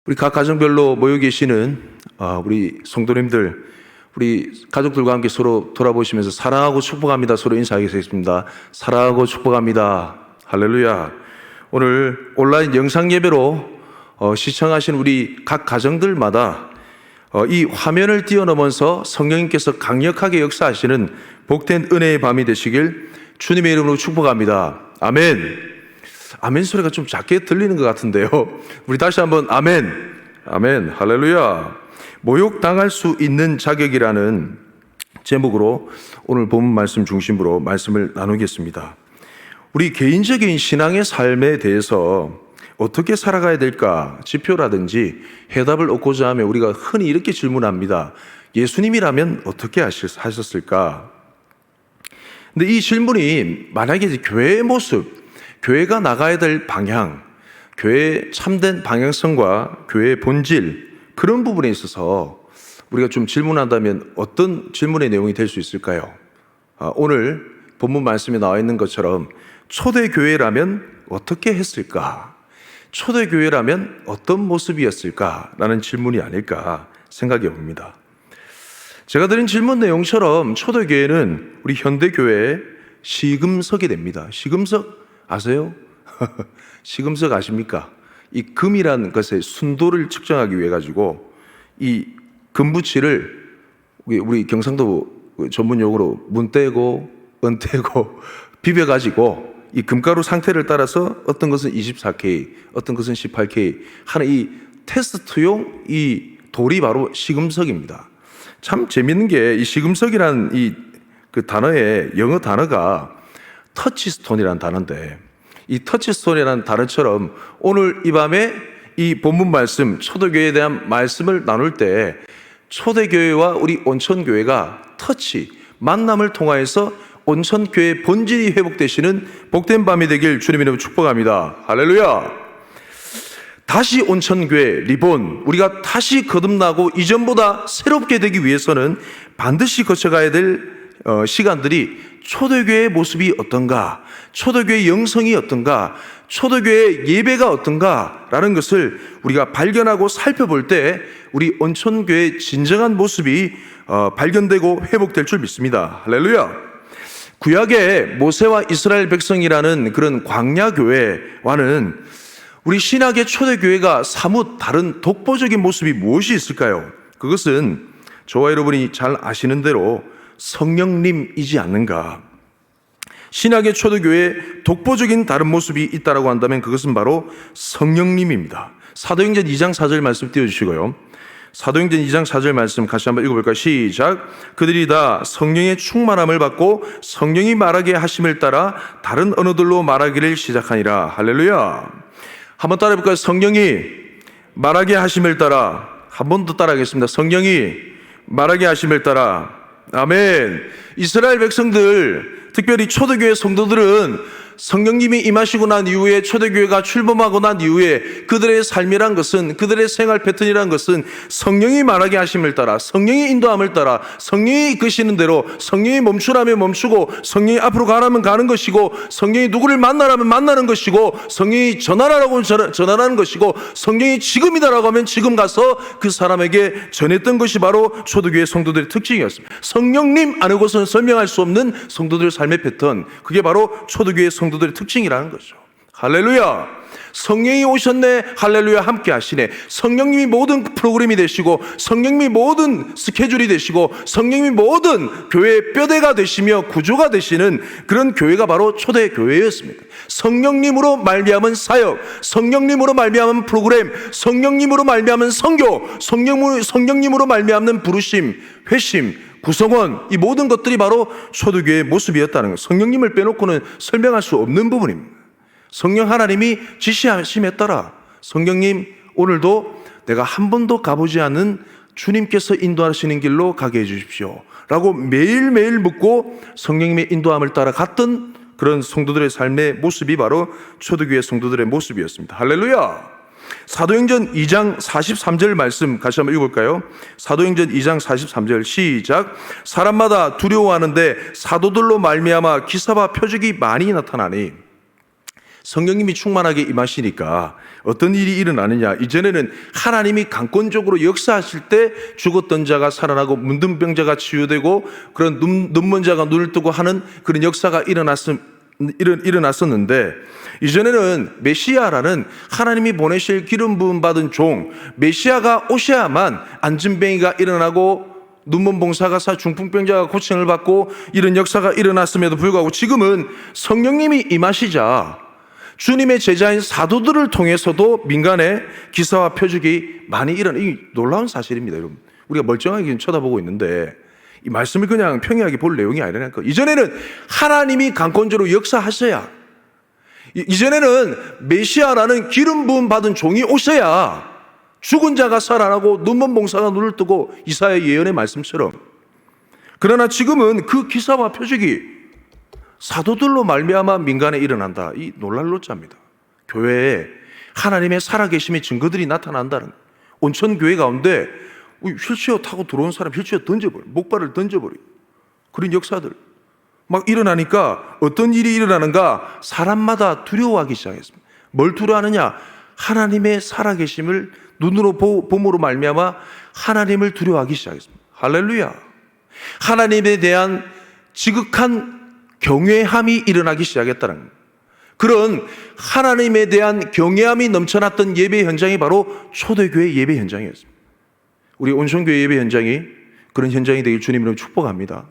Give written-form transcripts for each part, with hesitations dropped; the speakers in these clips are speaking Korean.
우리 각 가정별로 모여 계시는 우리 성도님들, 우리 가족들과 함께 서로 돌아보시면서 사랑하고 축복합니다. 서로 인사하겠습니다. 사랑하고 축복합니다. 할렐루야. 오늘 온라인 영상 예배로 시청하신 우리 각 가정들마다 이 화면을 뛰어넘어서 성령님께서 강력하게 역사하시는 복된 은혜의 밤이 되시길 주님의 이름으로 축복합니다. 아멘. 아멘 소리가 좀 작게 들리는 것 같은데요. 우리 다시 한번 아멘. 아멘. 할렐루야. 모욕당할 수 있는 자격이라는 제목으로 오늘 본문 말씀 중심으로 말씀을 나누겠습니다. 우리 개인적인 신앙의 삶에 대해서 어떻게 살아가야 될까 지표라든지 해답을 얻고자 하면 우리가 흔히 이렇게 질문합니다. 예수님이라면 어떻게 하셨을까? 근데 이 질문이 만약에 교회의 모습, 교회가 나가야 될 방향, 교회의 참된 방향성과 교회의 본질, 그런 부분에 있어서 우리가 좀 질문한다면 어떤 질문의 내용이 될 수 있을까요? 오늘 본문 말씀에 나와 있는 것처럼 초대교회라면 어떻게 했을까? 초대교회라면 어떤 모습이었을까라는 질문이 아닐까 생각해 봅니다. 제가 드린 질문 내용처럼 초대교회는 우리 현대교회의 시금석이 됩니다. 시금석 아세요? 시금석 아십니까? 이 금이라는 것의 순도를 측정하기 위해 가지고 이 금붙이를 우리 경상도 전문 용어로 문떼고 은떼고 비벼가지고 이 금가루 상태를 따라서 어떤 것은 24K, 어떤 것은 18K 하는 이 테스트용 이 돌이 바로 시금석입니다. 참 재밌는 게 이 시금석이라는 그 단어의 영어 단어가 터치스톤이라는 단어인데, 이 터치스톤이라는 단어처럼 오늘 이 밤에 이 본문 말씀 초대교회에 대한 말씀을 나눌 때 초대교회와 우리 온천교회가 터치, 만남을 통하여서 온천교회의 본질이 회복되시는 복된 밤이 되길 주님의 이름으로 축복합니다. 할렐루야. 다시 온천교회 리본, 우리가 다시 거듭나고 이전보다 새롭게 되기 위해서는 반드시 거쳐가야 될 시간들이 초대교회의 모습이 어떤가, 초대교회의 영성이 어떤가, 초대교회의 예배가 어떤가 라는 것을 우리가 발견하고 살펴볼 때 우리 온천교회의 진정한 모습이 발견되고 회복될 줄 믿습니다. 할렐루야. 구약의 모세와 이스라엘 백성이라는 그런 광야교회와는 우리 신약의 초대교회가 사뭇 다른 독보적인 모습이 무엇이 있을까요? 그것은 저와 여러분이 잘 아시는 대로 성령님이지 않는가. 신약의 초대교회에 독보적인 다른 모습이 있다고 한다면 그것은 바로 성령님입니다. 사도행전 2장 4절 말씀 띄워주시고요. 사도행전 2장 4절 말씀 같이 한번 읽어볼까요? 시작. 그들이 다 성령의 충만함을 받고 성령이 말하게 하심을 따라 다른 언어들로 말하기를 시작하니라. 할렐루야. 한번 따라해볼까요? 성령이 말하게 하심을 따라. 한 번 더 따라하겠습니다. 성령이 말하게 하심을 따라. 아멘. 이스라엘 백성들, 특별히 초대교회 성도들은 성령님이 임하시고 난 이후에, 초대교회가 출범하고 난 이후에 그들의 삶이란 것은, 그들의 생활 패턴이란 것은 성령이 말하게 하심을 따라, 성령이 인도함을 따라, 성령이 이끄시는 대로, 성령이 멈추라면 멈추고, 성령이 앞으로 가라면 가는 것이고, 성령이 누구를 만나라면 만나는 것이고, 성령이 전하라고 하면 전하라는 것이고, 성령이 지금이다라고 하면 지금 가서 그 사람에게 전했던 것이 바로 초대교회 성도들의 특징이었습니다. 성령님 아니고서는 설명할 수 없는 성도들의 삶의 패턴, 그게 바로 초대교회 성도들의 특징이라는 거죠. 할렐루야. 성령이 오셨네. 할렐루야. 함께 하시네. 성령님이 모든 프로그램이 되시고, 성령님이 모든 스케줄이 되시고, 성령님이 모든 교회의 뼈대가 되시며 구조가 되시는 그런 교회가 바로 초대교회였습니다. 성령님으로 말미암은 사역, 성령님으로 말미암은 프로그램, 성령님으로 말미암은 선교, 성령님으로 말미암는 부르심, 회심, 구성원, 이 모든 것들이 바로 초대교회의 모습이었다는 것. 성령님을 빼놓고는 설명할 수 없는 부분입니다. 성령 하나님이 지시하심에 따라 성령님 오늘도 내가 한 번도 가보지 않은 주님께서 인도하시는 길로 가게 해주십시오 라고 매일매일 묻고 성령님의 인도함을 따라 갔던 그런 성도들의 삶의 모습이 바로 초대교회 성도들의 모습이었습니다. 할렐루야. 사도행전 2장 43절 말씀 같이 한번 읽어볼까요? 사도행전 2장 43절 시작. 사람마다 두려워하는데 사도들로 말미암아 기사와 표적이 많이 나타나니. 성령님이 충만하게 임하시니까 어떤 일이 일어나느냐. 이전에는 하나님이 강권적으로 역사하실 때 죽었던 자가 살아나고 문둥 병자가 치유되고 그런 눈먼 자가 눈을 뜨고 하는 그런 역사가 일어났었는데, 이전에는 메시아라는 하나님이 보내실 기름 부음 받은 종 메시아가 오셔야만 안진뱅이가 일어나고 눈먼 봉사가 중풍병자가 고침을 받고 이런 역사가 일어났음에도 불구하고, 지금은 성령님이 임하시자 주님의 제자인 사도들을 통해서도 민간에 기사와 표적이 많이 일어나. 이 놀라운 사실입니다, 여러분. 우리가 멀쩡하게 쳐다보고 있는데 이 말씀을 그냥 평이하게 볼 내용이 아니라니까. 이전에는 하나님이 강권적으로 역사하셔야, 이전에는 메시아라는 기름 부음 받은 종이 오셔야 죽은 자가 살아나고 눈먼 봉사가 눈을 뜨고, 이사야 예언의 말씀처럼. 그러나 지금은 그 기사와 표적이 사도들로 말미암아 민간에 일어난다. 이 놀랄 노자입니다. 교회에 하나님의 살아계심의 증거들이 나타난다는, 온천 교회 가운데 휠체어 타고 들어온 사람 휠체어 던져버려, 목발을 던져버려, 그런 역사들 막 일어나니까 어떤 일이 일어나는가? 사람마다 두려워하기 시작했습니다. 뭘 두려워하느냐? 하나님의 살아계심을 눈으로 봄으로 말미암아 하나님을 두려워하기 시작했습니다. 할렐루야. 하나님에 대한 지극한 경외함이 일어나기 시작했다는 거예요. 그런 하나님에 대한 경외함이 넘쳐났던 예배 현장이 바로 초대교회 예배 현장이었습니다. 우리 온천교회 예배 현장이 그런 현장이 되길 주님으로 축복합니다.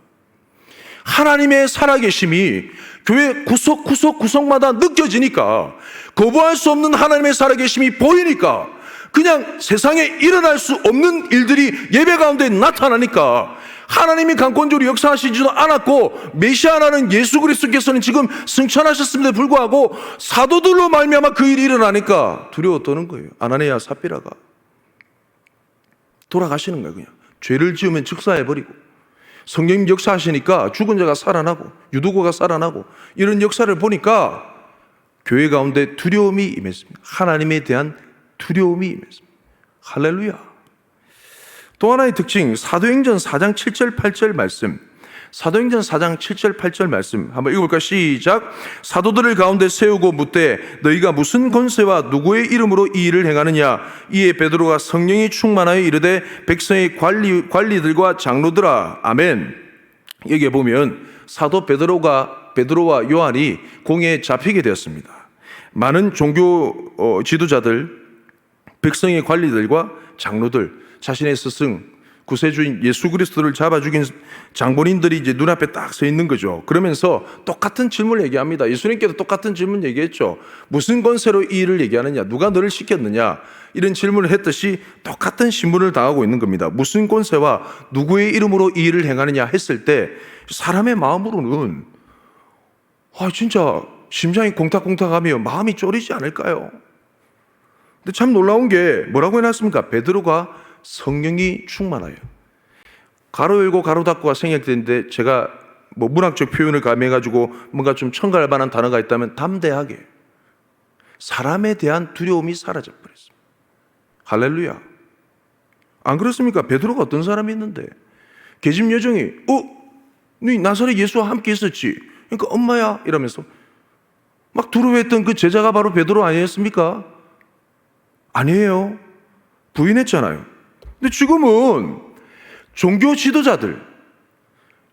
하나님의 살아계심이 교회 구석구석마다 느껴지니까, 거부할 수 없는 하나님의 살아계심이 보이니까, 그냥 세상에 일어날 수 없는 일들이 예배 가운데 나타나니까, 하나님이 강권적으로 역사하시지도 않았고 메시아라는 예수 그리스도께서는 지금 승천하셨음에도 불구하고 사도들로 말미암아 그 일이 일어나니까 두려워 떠는 거예요. 아나니아 삽비라가 돌아가시는 거예요. 그냥 죄를 지으면 즉사해버리고, 성령님 역사하시니까 죽은 자가 살아나고 유두고가 살아나고, 이런 역사를 보니까 교회 가운데 두려움이 임했습니다. 하나님에 대한 두려움이 임했습니다. 할렐루야. 또 하나의 특징, 사도행전 4장 7절 8절 말씀, 사도행전 4장 7절 8절 말씀 한번 읽어볼까요? 시작. 사도들을 가운데 세우고 묻되 너희가 무슨 권세와 누구의 이름으로 이 일을 행하느냐? 이에 베드로가 성령이 충만하여 이르되 백성의 관리들과 장로들아. 아멘. 여기에 보면 사도 베드로와 요한이 공회에 잡히게 되었습니다. 많은 종교 지도자들, 백성의 관리들과 장로들, 자신의 스승 구세주인 예수 그리스도를 잡아 죽인 장본인들이 이제 눈앞에 딱 서 있는 거죠. 그러면서 똑같은 질문을 얘기합니다. 예수님께도 똑같은 질문 얘기했죠. 무슨 권세로 이 일을 얘기하느냐? 누가 너를 시켰느냐? 이런 질문을 했듯이 똑같은 신문을 당하고 있는 겁니다. 무슨 권세와 누구의 이름으로 이 일을 행하느냐 했을 때 사람의 마음으로는 진짜 심장이 콩닥콩닥하며 마음이 쫄이지 않을까요? 근데 참 놀라운 게 뭐라고 해놨습니까? 베드로가 성령이 충만하여. 가로 열고 가로 닫고가 생략되는데, 제가 문학적 표현을 가미해가지고 뭔가 좀 첨가할 만한 단어가 있다면 담대하게, 사람에 대한 두려움이 사라져 버렸습니다. 할렐루야. 안 그렇습니까? 베드로가 어떤 사람이었는데 계집 여종이 너 나사렛 예수와 함께 있었지, 그러니까 엄마야 이러면서 막 두려워했던 그 제자가 바로 베드로 아니었습니까? 아니에요. 부인했잖아요. 근데 지금은 종교 지도자들,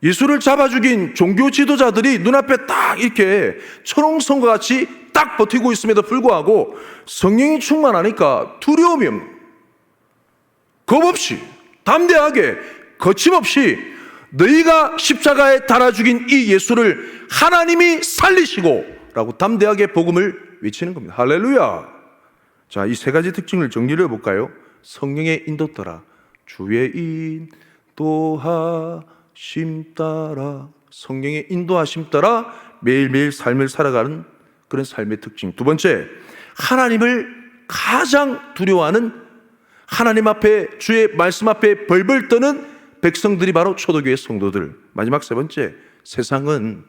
예수를 잡아 죽인 종교 지도자들이 눈앞에 딱 이렇게 철옹성과 같이 딱 버티고 있음에도 불구하고 성령이 충만하니까 두려움이 없는, 겁 없이 담대하게 거침없이 너희가 십자가에 달아 죽인 이 예수를 하나님이 살리시고 라고 담대하게 복음을 외치는 겁니다. 할렐루야. 자, 이 세 가지 특징을 정리를 해볼까요? 성령의 인도 따라, 주의 인도하심 따라, 성령의 인도하심 따라 매일매일 삶을 살아가는 그런 삶의 특징. 두 번째, 하나님을 가장 두려워하는, 하나님 앞에, 주의 말씀 앞에 벌벌 떠는 백성들이 바로 초대교회 성도들. 마지막 세 번째, 세상은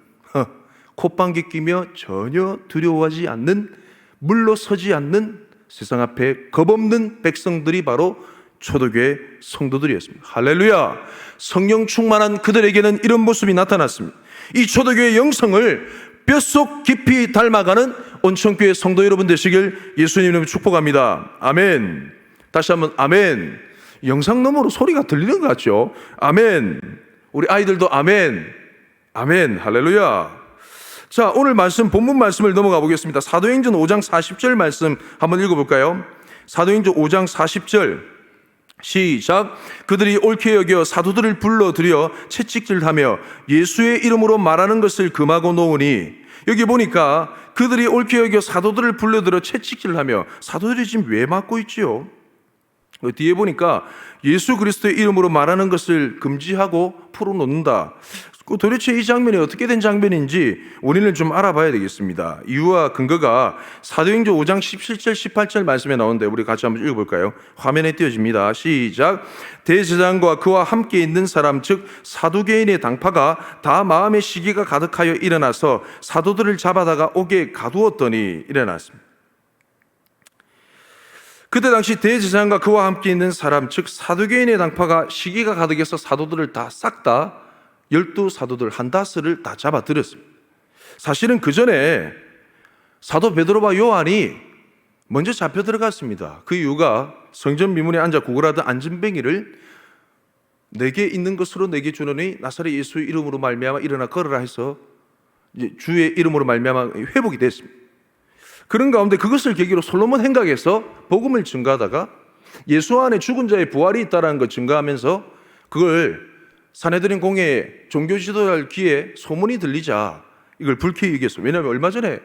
콧방귀 끼며 전혀 두려워하지 않는, 물러서지 않는, 세상 앞에 겁없는 백성들이 바로 초대교회 성도들이었습니다. 할렐루야. 성령 충만한 그들에게는 이런 모습이 나타났습니다. 이 초대교회 영성을 뼛속 깊이 닮아가는 온천교회 성도 여러분 되시길 예수님 이름으로 축복합니다. 아멘. 다시 한번 아멘. 영상 너머로 소리가 들리는 것 같죠? 아멘. 우리 아이들도 아멘. 아멘. 할렐루야. 자, 오늘 말씀, 본문 말씀을 넘어가 보겠습니다. 사도행전 5장 40절 말씀 한번 읽어볼까요? 사도행전 5장 40절 시작. 그들이 옳게 여겨 사도들을 불러들여 채찍질하며 예수의 이름으로 말하는 것을 금하고 놓으니, 여기 보니까 그들이 옳게 여겨 사도들을 불러들여 채찍질하며, 사도들이 지금 왜 맞고 있지요? 뒤에 보니까 예수 그리스도의 이름으로 말하는 것을 금지하고 풀어놓는다. 도대체 이 장면이 어떻게 된 장면인지 원인을 좀 알아봐야 되겠습니다. 이유와 근거가 사도행전 5장 17절 18절 말씀에 나오는데 우리 같이 한번 읽어볼까요? 화면에 띄어집니다. 시작. 대제사장과 그와 함께 있는 사람 즉 사두개인의 당파가 다 마음의 시기가 가득하여 일어나서 사도들을 잡아다가 옥에 가두었더니 일어났습니다. 그때 당시 대제사장과 그와 함께 있는 사람 즉 사두개인의 당파가 시기가 가득해서 사도들을 다 싹 다 12사도들 한다스를 다 잡아들였습니다. 사실은 그 전에 사도 베드로와 요한이 먼저 잡혀 들어갔습니다. 그 이유가 성전 미문에 앉아 구걸하던 안진뱅이를 내게 있는 것으로 내게 주노니 나사렛 예수의 이름으로 말미암아 일어나 걸으라 해서 이제 주의 이름으로 말미암아 회복이 됐습니다. 그런 가운데 그것을 계기로 솔로몬 행각에서 복음을 증거하다가 예수 안에 죽은 자의 부활이 있다는 걸 증거하면서 그걸 사내들인 공회에 종교 지도자를 기에 소문이 들리자 이걸 불쾌히 얘기했어요. 왜냐하면 얼마 전에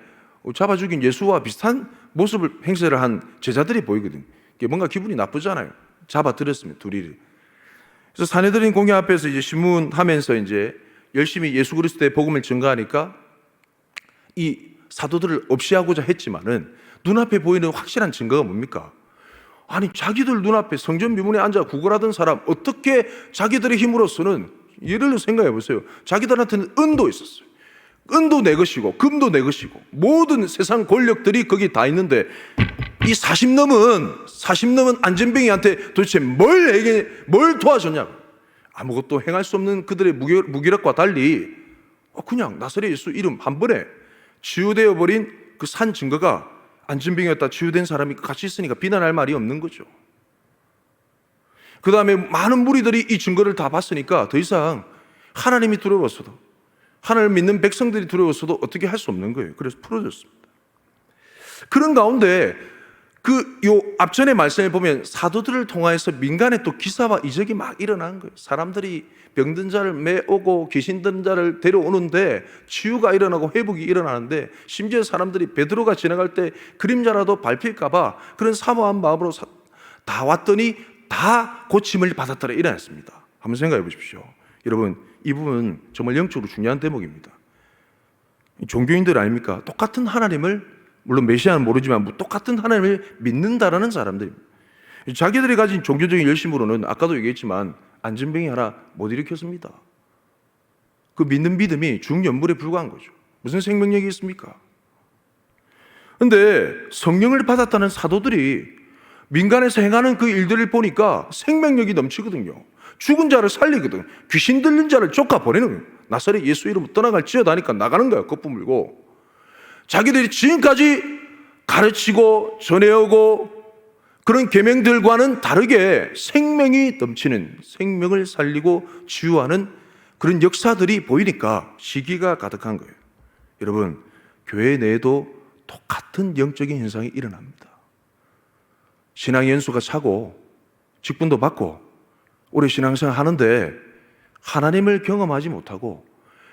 잡아 죽인 예수와 비슷한 모습을 행세를 한 제자들이 보이거든요. 뭔가 기분이 나쁘잖아요. 잡아 들였습니다. 둘이. 그래서 사내들인 공회 앞에서 이제 신문하면서 이제 열심히 예수 그리스도의 복음을 증거하니까 이 사도들을 없이하고자 했지만은 눈앞에 보이는 확실한 증거가 뭡니까? 아니 자기들 눈앞에 성전 미문에 앉아 구걸하던 사람 어떻게 자기들의 힘으로서는, 예를 들어 생각해 보세요. 자기들한테는 은도 있었어요. 은도 내 것이고 금도 내 것이고 모든 세상 권력들이 거기 다 있는데 이 40 넘은 안진뱅이한테 도대체 뭘 도와줬냐고. 아무것도 행할 수 없는 그들의 무기력과 달리 그냥 나사렛 예수 이름 한 번에 치유되어 버린 그 산 증거가 안진뱅이였다 치유된 사람이 같이 있으니까 비난할 말이 없는 거죠. 그 다음에 많은 무리들이 이 증거를 다 봤으니까 더 이상 하나님이 두려웠어도, 하나님을 믿는 백성들이 두려웠어도 어떻게 할 수 없는 거예요. 그래서 풀어졌습니다. 그런 가운데 요 앞전의 말씀을 보면 사도들을 통하여서 민간에 또 기사와 이적이 막 일어난 거예요. 사람들이 병든 자를 메오고 귀신 든 자를 데려오는데 치유가 일어나고 회복이 일어나는데, 심지어 사람들이 베드로가 지나갈 때 그림자라도 밟힐까 봐 그런 사모한 마음으로 다 왔더니 다 고침을 받았더라 일어났습니다. 한번 생각해 보십시오. 여러분, 이 부분 정말 영적으로 중요한 대목입니다. 종교인들 아닙니까? 똑같은 하나님을, 물론 메시아는 모르지만 똑같은 하나님을 믿는다라는 사람들입니다. 자기들이 가진 종교적인 열심으로는 아까도 얘기했지만 안진뱅이 하나 못 일으켰습니다. 그 믿는 믿음이 중연물에 불과한 거죠. 무슨 생명력이 있습니까? 그런데 성령을 받았다는 사도들이 민간에서 행하는 그 일들을 보니까 생명력이 넘치거든요. 죽은 자를 살리거든. 귀신 들린 자를 쫓아보내는 거예요. 나사렛 예수 이름으로 떠나갈지어다 하니까 나가는 거야. 거품 물고. 자기들이 지금까지 가르치고 전해오고 그런 계명들과는 다르게 생명이 넘치는, 생명을 살리고 치유하는 그런 역사들이 보이니까 시기가 가득한 거예요. 여러분, 교회 내에도 똑같은 영적인 현상이 일어납니다. 신앙 연수가 차고 직분도 받고 오래 신앙생활 하는데 하나님을 경험하지 못하고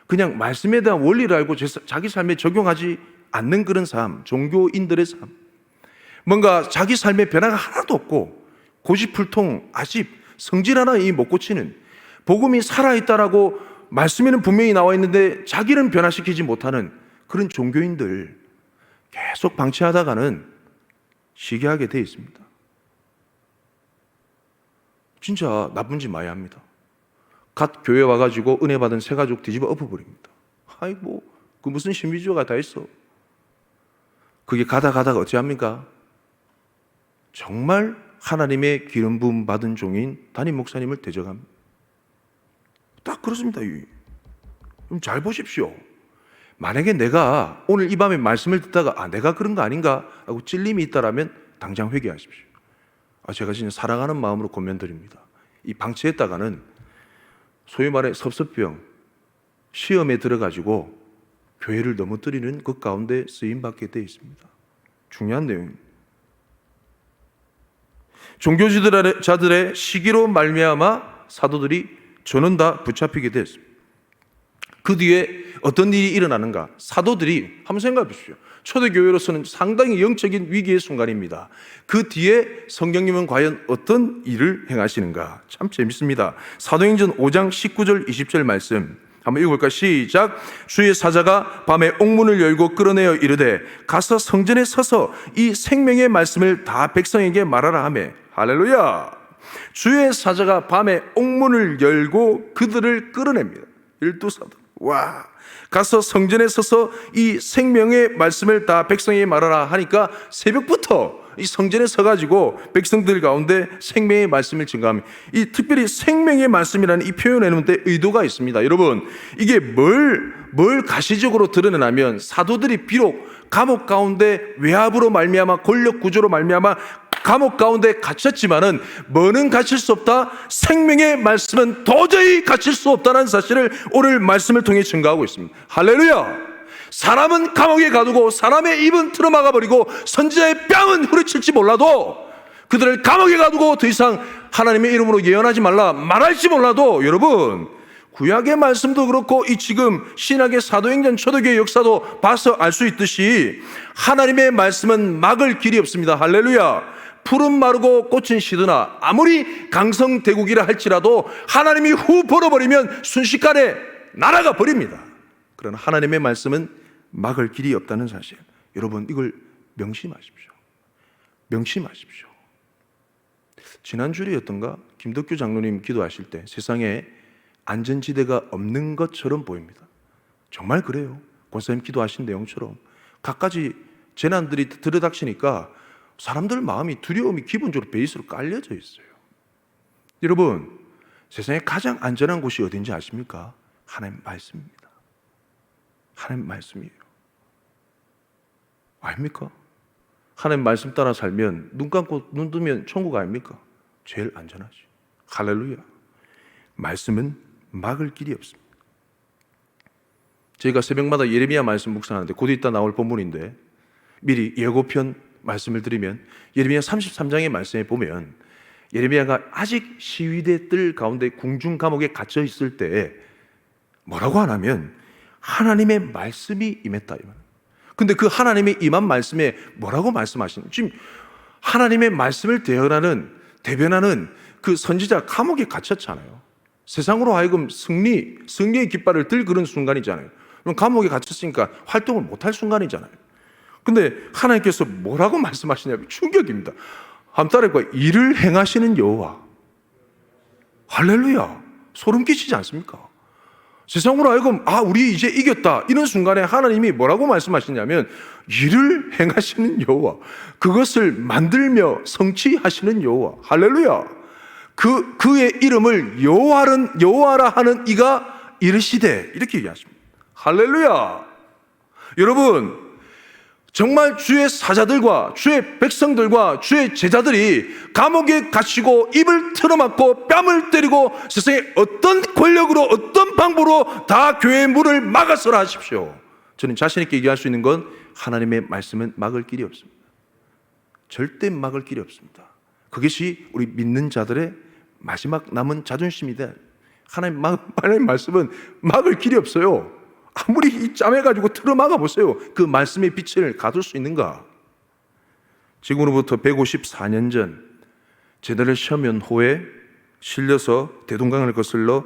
그냥 말씀에 대한 원리를 알고 자기 삶에 적용하지 않는 그런 삶, 종교인들의 삶, 뭔가 자기 삶에 변화가 하나도 없고 고집불통, 아집, 성질 하나 못 고치는, 복음이 살아있다라고 말씀에는 분명히 나와 있는데 자기는 변화시키지 못하는 그런 종교인들 계속 방치하다가는 시기하게 되어 있습니다. 진짜 나쁜 짓 많이 합니다. 갓 교회 와가지고 은혜 받은 새 가족 뒤집어 엎어버립니다. 아이고, 그 무슨 신비주의가 다 있어. 그게 가다가 어찌합니까? 정말 하나님의 기름 부음 받은 종인 담임 목사님을 대적합니다. 딱 그렇습니다. 그럼 잘 보십시오. 만약에 내가 오늘 이 밤에 말씀을 듣다가 내가 그런 거 아닌가 하고 찔림이 있다라면 당장 회개하십시오. 제가 진짜 사랑하는 마음으로 권면드립니다. 이 방치했다가는 소위 말해 섭섭병, 시험에 들어가지고 교회를 넘어뜨리는 그 가운데 쓰임받게 되어 있습니다. 중요한 내용입니다. 종교지도자들의 시기로 말미암아 사도들이 저는 다 붙잡히게 됐습니다. 그 뒤에 어떤 일이 일어나는가? 사도들이 한번 생각해 보십시오. 초대교회로서는 상당히 영적인 위기의 순간입니다. 그 뒤에 성령님은 과연 어떤 일을 행하시는가? 참 재밌습니다. 사도행전 5장 19절 20절 말씀 한번 읽어볼까요? 시작. 주의 사자가 밤에 옥문을 열고 끌어내어 이르되 가서 성전에 서서 이 생명의 말씀을 다 백성에게 말하라 하매. 할렐루야. 주의 사자가 밤에 옥문을 열고 그들을 끌어냅니다. 12사도. 와. 가서 성전에 서서 이 생명의 말씀을 다 백성에게 말하라 하니까 새벽부터 이 성전에 서가지고 백성들 가운데 생명의 말씀을 증거합니다. 이 특별히 생명의 말씀이라는 이 표현에는 의도가 있습니다. 여러분, 이게 뭘 가시적으로 드러내냐면 사도들이 비록 감옥 가운데 외압으로 말미암아 권력 구조로 말미암아 감옥 가운데 갇혔지만은 뭐는 갇힐 수 없다? 생명의 말씀은 도저히 갇힐 수 없다는 사실을 오늘 말씀을 통해 증거하고 있습니다. 할렐루야. 사람은 감옥에 가두고 사람의 입은 틀어막아 버리고 선지자의 뺨은 후려칠지 몰라도 그들을 감옥에 가두고 더 이상 하나님의 이름으로 예언하지 말라 말할지 몰라도 여러분 구약의 말씀도 그렇고 이 지금 신약의 사도행전 초대교회 역사도 봐서 알 수 있듯이 하나님의 말씀은 막을 길이 없습니다. 할렐루야. 푸른 마르고 꽃은 시드나 아무리 강성대국이라 할지라도 하나님이 후 벌어버리면 순식간에 날아가 버립니다. 그러나 하나님의 말씀은 막을 길이 없다는 사실, 여러분 이걸 명심하십시오. 명심하십시오. 지난 주일이었던가 김덕규 장로님 기도하실 때 세상에 안전지대가 없는 것처럼 보입니다. 정말 그래요. 권사님 기도하신 내용처럼 갖가지 재난들이 들이닥치니까 사람들 마음이 두려움이 기본적으로 베이스로 깔려져 있어요. 여러분, 세상에 가장 안전한 곳이 어딘지 아십니까? 하나님 말씀입니다. 하나님 말씀이에요. 아닙니까? 하나님 말씀 따라 살면 눈 감고 눈 뜨면 천국 아닙니까? 제일 안전하지. 할렐루야. 말씀은 막을 길이 없습니다. 저희가 새벽마다 예레미야 말씀 묵상하는데 곧 이따 나올 본문인데 미리 예고편 말씀을 드리면 예레미야 33장의 말씀에 보면 예레미야가 아직 시위대들 가운데 궁중 감옥에 갇혀 있을 때 뭐라고 하냐면 하나님의 말씀이 임했다. 근데 그 하나님의 임한 말씀에 뭐라고 말씀하시는? 지금 하나님의 말씀을 대변하는 그 선지자 감옥에 갇혔잖아요. 세상으로 하여금 승리의 깃발을 들 그런 순간이잖아요. 그럼 감옥에 갇혔으니까 활동을 못할 순간이잖아요. 근데 하나님께서 뭐라고 말씀하시냐면 충격입니다. 한따라해봐. 일을 행하시는 여호와. 할렐루야. 소름 끼치지 않습니까? 세상으로 하여금 우리 이제 이겼다 이런 순간에 하나님이 뭐라고 말씀하시냐면 일을 행하시는 여호와, 그것을 만들며 성취하시는 여호와. 할렐루야. 그의 이름을 여호와라 하는 이가 이르시되 이렇게 얘기하십니다. 할렐루야. 여러분, 정말 주의 사자들과 주의 백성들과 주의 제자들이 감옥에 갇히고 입을 틀어막고 뺨을 때리고 세상에 어떤 권력으로 어떤 방법으로 다 교회의 문을 막아서라 하십시오. 저는 자신 있게 얘기할 수 있는 건 하나님의 말씀은 막을 길이 없습니다. 절대 막을 길이 없습니다. 그것이 우리 믿는 자들의 마지막 남은 자존심이다. 하나님 말씀은 막을 길이 없어요. 아무리 짜매가지고 틀어막아 보세요. 그 말씀의 빛을 가둘 수 있는가? 지금으로부터 154년 전 제자를 시험연호에 실려서 대동강을 거슬러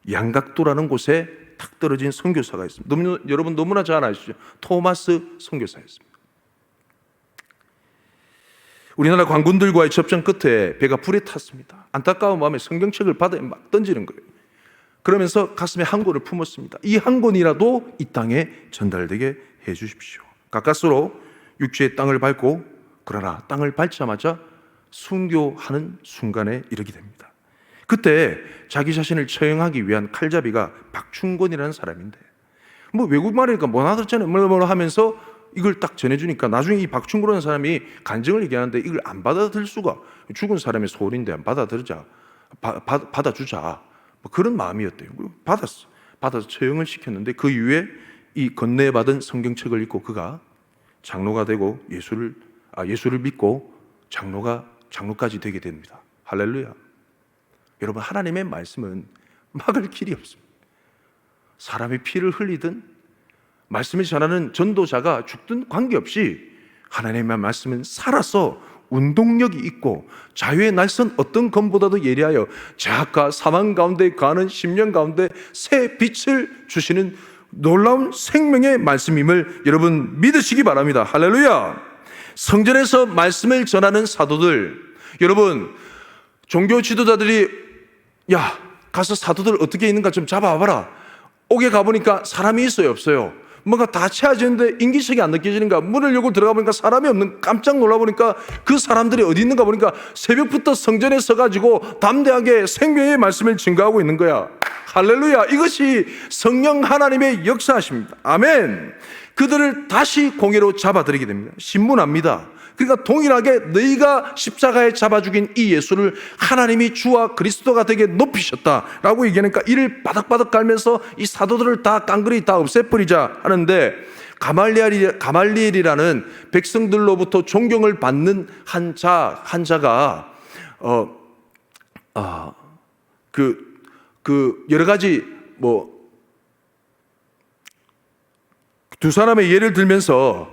양각도라는 곳에 탁 떨어진 선교사가 있습니다. 여러분 너무나 잘 아시죠? 토마스 선교사였습니다. 우리나라 관군들과의 접전 끝에 배가 불에 탔습니다. 안타까운 마음에 성경책을 바다에 막 던지는 거예요. 그러면서 가슴에 한 권을 품었습니다. 이 한 권이라도 이 땅에 전달되게 해 주십시오. 가까스로 육지의 땅을 밟고 그러나 땅을 밟자마자 순교하는 순간에 이르게 됩니다. 그때 자기 자신을 처형하기 위한 칼잡이가 박충권이라는 사람인데 뭐 외국말이니까 못 알아듣잖아요. 뭐라 하면서 이걸 딱 전해주니까 나중에 이 박충구라는 사람이 간증을 얘기하는데 이걸 안 받아들일 수가, 죽은 사람의 소리인데 안 받아주자. 뭐 그런 마음이었대요. 받아서 처형을 시켰는데 그 이후에 이 건네받은 성경책을 읽고 그가 장로가 되고 예수를 믿고 장로까지 되게 됩니다. 할렐루야. 여러분, 하나님의 말씀은 막을 길이 없습니다. 사람이 피를 흘리든 말씀을 전하는 전도자가 죽든 관계없이 하나님의 말씀은 살아서 운동력이 있고 자유의 날선 어떤 검보다도 예리하여 죄악과 사망 가운데 가는 심령 가운데 새 빛을 주시는 놀라운 생명의 말씀임을 여러분 믿으시기 바랍니다. 할렐루야. 성전에서 말씀을 전하는 사도들, 여러분 종교 지도자들이 야 가서 사도들 어떻게 있는가 좀 잡아와봐라. 옥에 가보니까 사람이 있어요 없어요? 뭔가 다 채워지는데 인기척이 안 느껴지는가? 문을 열고 들어가 보니까 사람이 없는, 깜짝 놀라보니까 그 사람들이 어디 있는가 보니까 새벽부터 성전에 서가지고 담대하게 생명의 말씀을 증거하고 있는 거야. 할렐루야. 이것이 성령 하나님의 역사하십니다. 아멘. 그들을 다시 공회로 잡아들이게 됩니다. 신문합니다. 그러니까 동일하게 너희가 십자가에 잡아 죽인 이 예수를 하나님이 주와 그리스도가 되게 높이셨다라고 얘기하니까 이를 바닥바닥 깔면서 이 사도들을 다 깡그리 다 없애버리자 하는데, 가말리엘이라는 백성들로부터 존경을 받는 한 자가 여러 가지 두 사람의 예를 들면서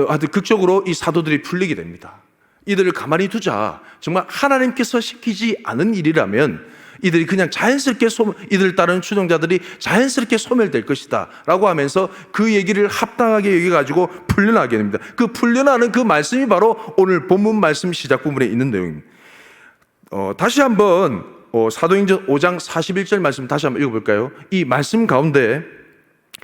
아주 극적으로 이 사도들이 풀리게 됩니다. 이들을 가만히 두자. 정말 하나님께서 시키지 않은 일이라면 이들이 그냥 자연스럽게 이들 따르는 추종자들이 자연스럽게 소멸될 것이다 라고 하면서 그 얘기를 합당하게 여겨가지고 풀려나게 됩니다. 그 풀려나는 그 말씀이 바로 오늘 본문 말씀 시작 부분에 있는 내용입니다. 다시 한번 사도행전 5장 41절 말씀 다시 한번 읽어볼까요? 이 말씀 가운데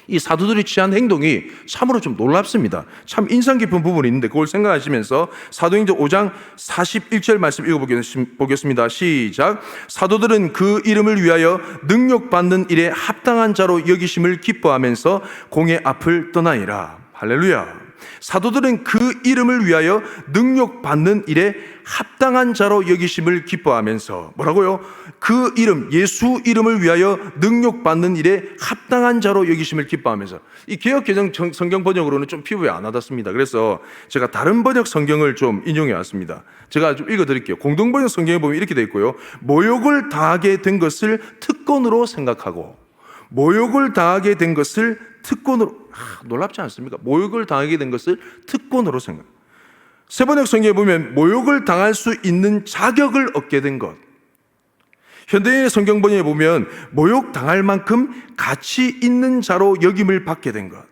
이 사도들이 취한 행동이 참으로 좀 놀랍습니다. 참 인상 깊은 부분이 있는데 그걸 생각하시면서 사도행전 5장 41절 말씀 읽어보겠습니다. 시작. 사도들은 그 이름을 위하여 능력받는 일에 합당한 자로 여기심을 기뻐하면서 공회 앞을 떠나니라. 할렐루야. 사도들은 그 이름을 위하여 능력받는 일에 합당한 자로 여기심을 기뻐하면서 뭐라고요? 그 이름, 예수 이름을 위하여 능력받는 일에 합당한 자로 여기심을 기뻐하면서. 이 개역개정 성경 번역으로는 좀 피부에 안 와닿습니다. 그래서 제가 다른 번역 성경을 좀 인용해 왔습니다. 제가 좀 읽어드릴게요. 공동번역 성경에 보면 이렇게 되어 있고요. 모욕을 당하게 된 것을 특권으로 생각하고, 모욕을 당하게 된 것을 특권으로, 놀랍지 않습니까? 모욕을 당하게 된 것을 특권으로 생각. 세번역 성경에 보면 모욕을 당할 수 있는 자격을 얻게 된 것. 현대인의 성경 번역에 보면 모욕 당할 만큼 가치 있는 자로 여김을 받게 된 것.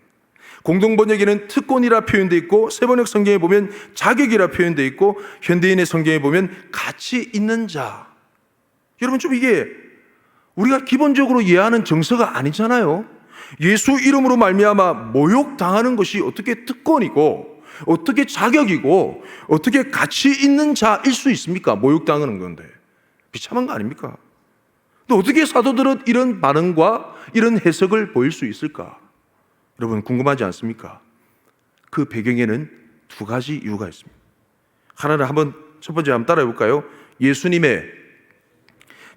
공동 번역에는 특권이라 표현되어 있고, 세번역 성경에 보면 자격이라 표현되어 있고, 현대인의 성경에 보면 가치 있는 자. 여러분 좀 이게 우리가 기본적으로 이해하는 정서가 아니잖아요. 예수 이름으로 말미암아 모욕 당하는 것이 어떻게 특권이고 어떻게 자격이고 어떻게 가치 있는 자일 수 있습니까? 모욕 당하는 건데 비참한 거 아닙니까? 근데 어떻게 사도들은 이런 반응과 이런 해석을 보일 수 있을까? 여러분 궁금하지 않습니까? 그 배경에는 두 가지 이유가 있습니다. 하나는 첫 번째 한번 따라해 볼까요? 예수님의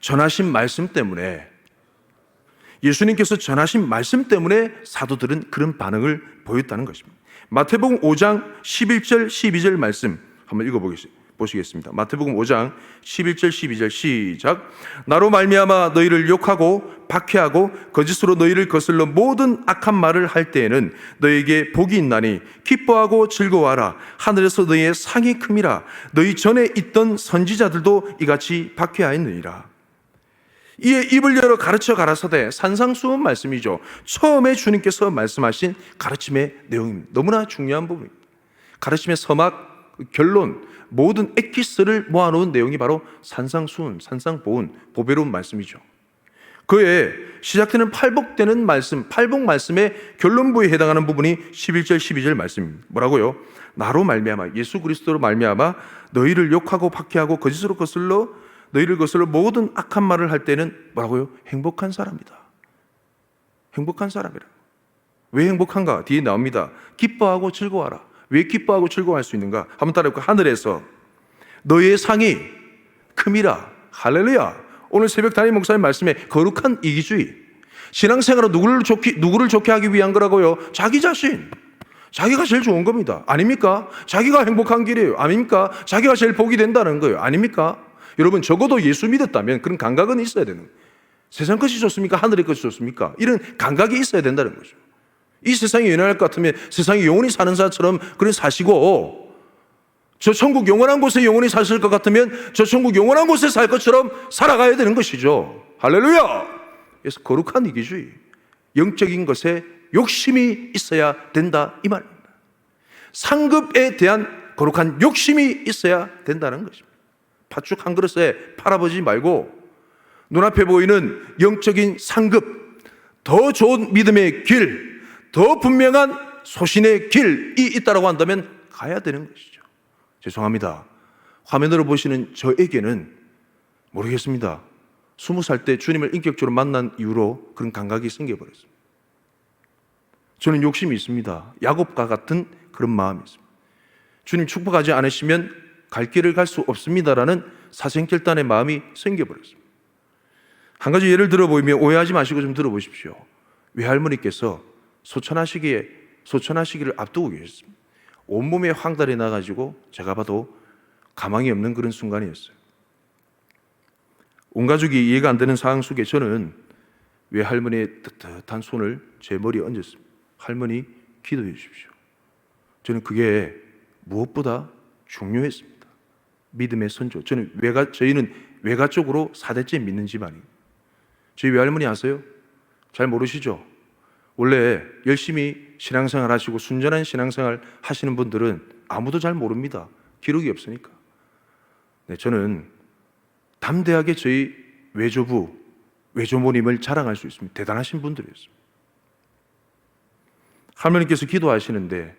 전하신 말씀 때문에, 예수님께서 전하신 말씀 때문에 사도들은 그런 반응을 보였다는 것입니다. 마태복음 5장 11절 12절 말씀 한번 읽어보시겠습니다. 마태복음 5장 11절 12절 시작. 나로 말미암아 너희를 욕하고 박해하고 거짓으로 너희를 거슬러 모든 악한 말을 할 때에는 너희에게 복이 있나니 기뻐하고 즐거워하라. 하늘에서 너희의 상이 큼이라. 너희 전에 있던 선지자들도 이같이 박해하였느니라. 이에 입을 열어 가르쳐 가라사대. 산상수훈 말씀이죠. 처음에 주님께서 말씀하신 가르침의 내용입니다. 너무나 중요한 부분입니다. 가르침의 서막, 결론, 모든 엑기스를 모아놓은 내용이 바로 산상수훈, 산상보훈, 보배로운 말씀이죠. 그에 시작되는 팔복되는 말씀, 팔복 말씀의 결론부에 해당하는 부분이 11절 12절 말씀입니다. 뭐라고요? 나로 말미암아, 예수 그리스도로 말미암아 너희를 욕하고 박해하고 거짓으로 너희를 거슬러 모든 악한 말을 할 때는 뭐라고요? 행복한 사람이다. 행복한 사람이라. 왜 행복한가? 뒤에 나옵니다. 기뻐하고 즐거워하라. 왜 기뻐하고 즐거워할 수 있는가? 한번 따라해볼까요? 하늘에서 너의 상이 큼이라. 할렐루야. 오늘 새벽 담임 목사님 말씀에 거룩한 이기주의. 신앙생활은 누구를 좋게 하기 위한 거라고요? 자기 자신. 자기가 제일 좋은 겁니다. 아닙니까? 자기가 행복한 길이에요. 아닙니까? 자기가 제일 복이 된다는 거예요. 아닙니까? 여러분, 적어도 예수 믿었다면 그런 감각은 있어야 되는 거예요. 세상 것이 좋습니까? 하늘의 것이 좋습니까? 이런 감각이 있어야 된다는 거죠. 이 세상이 연연할 것 같으면 세상에 영원히 사는 사람처럼 그런 사시고, 저 천국 영원한 곳에 영원히 사실 것 같으면 저 천국 영원한 곳에 살 것처럼 살아가야 되는 것이죠. 할렐루야! 그래서 거룩한 이기주의, 영적인 것에 욕심이 있어야 된다, 이 말입니다. 상급에 대한 거룩한 욕심이 있어야 된다는 것입니다. 팥죽 한 그릇에 팔아보지 말고 눈앞에 보이는 영적인 상급, 더 좋은 믿음의 길, 더 분명한 소신의 길이 있다고 한다면 가야 되는 것이죠. 죄송합니다. 화면으로 보시는 저에게는 모르겠습니다. 20살 때 주님을 인격적으로 만난 이후로 그런 감각이 생겨버렸습니다. 저는 욕심이 있습니다. 야곱과 같은 그런 마음이 있습니다. 주님 축복하지 않으시면 갈 길을 갈 수 없습니다라는 사생결단의 마음이 생겨버렸습니다. 한 가지 예를 들어보이면 오해하지 마시고 좀 들어보십시오. 외할머니께서 소천하시기를 앞두고 계셨습니다. 온몸에 황달이 나가지고 제가 봐도 가망이 없는 그런 순간이었어요. 온 가족이 이해가 안 되는 상황 속에 저는 외할머니의 뜨뜻한 손을 제 머리에 얹었습니다. 할머니, 기도해 주십시오. 저는 그게 무엇보다 중요했습니다. 믿음의 선조. 저희는 외가 쪽으로 4대째 믿는 집안이에요. 저희 외할머니 아세요? 잘 모르시죠? 원래 열심히 신앙생활 하시고 순전한 신앙생활 하시는 분들은 아무도 잘 모릅니다. 기록이 없으니까. 네, 저는 담대하게 저희 외조부, 외조모님을 자랑할 수 있습니다. 대단하신 분들이었습니다. 할머니께서 기도하시는데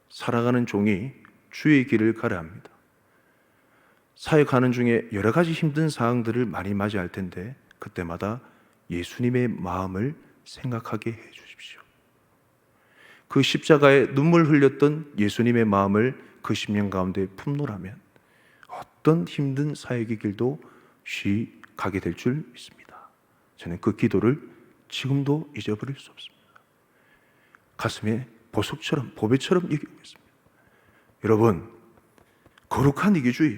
살아가는 종이 주의 길을 가려 합니다. 사역하는 중에 여러 가지 힘든 상황들을 많이 맞이할 텐데 그때마다 예수님의 마음을 생각하게 해 주십시오. 그 십자가에 눈물 흘렸던 예수님의 마음을 그 10년 가운데 품노라면 어떤 힘든 사역의 길도 쉬 가게 될 줄 믿습니다. 저는 그 기도를 지금도 잊어버릴 수 없습니다. 가슴에 보석처럼, 보배처럼 여기고 있습니다. 여러분, 거룩한 이기주의,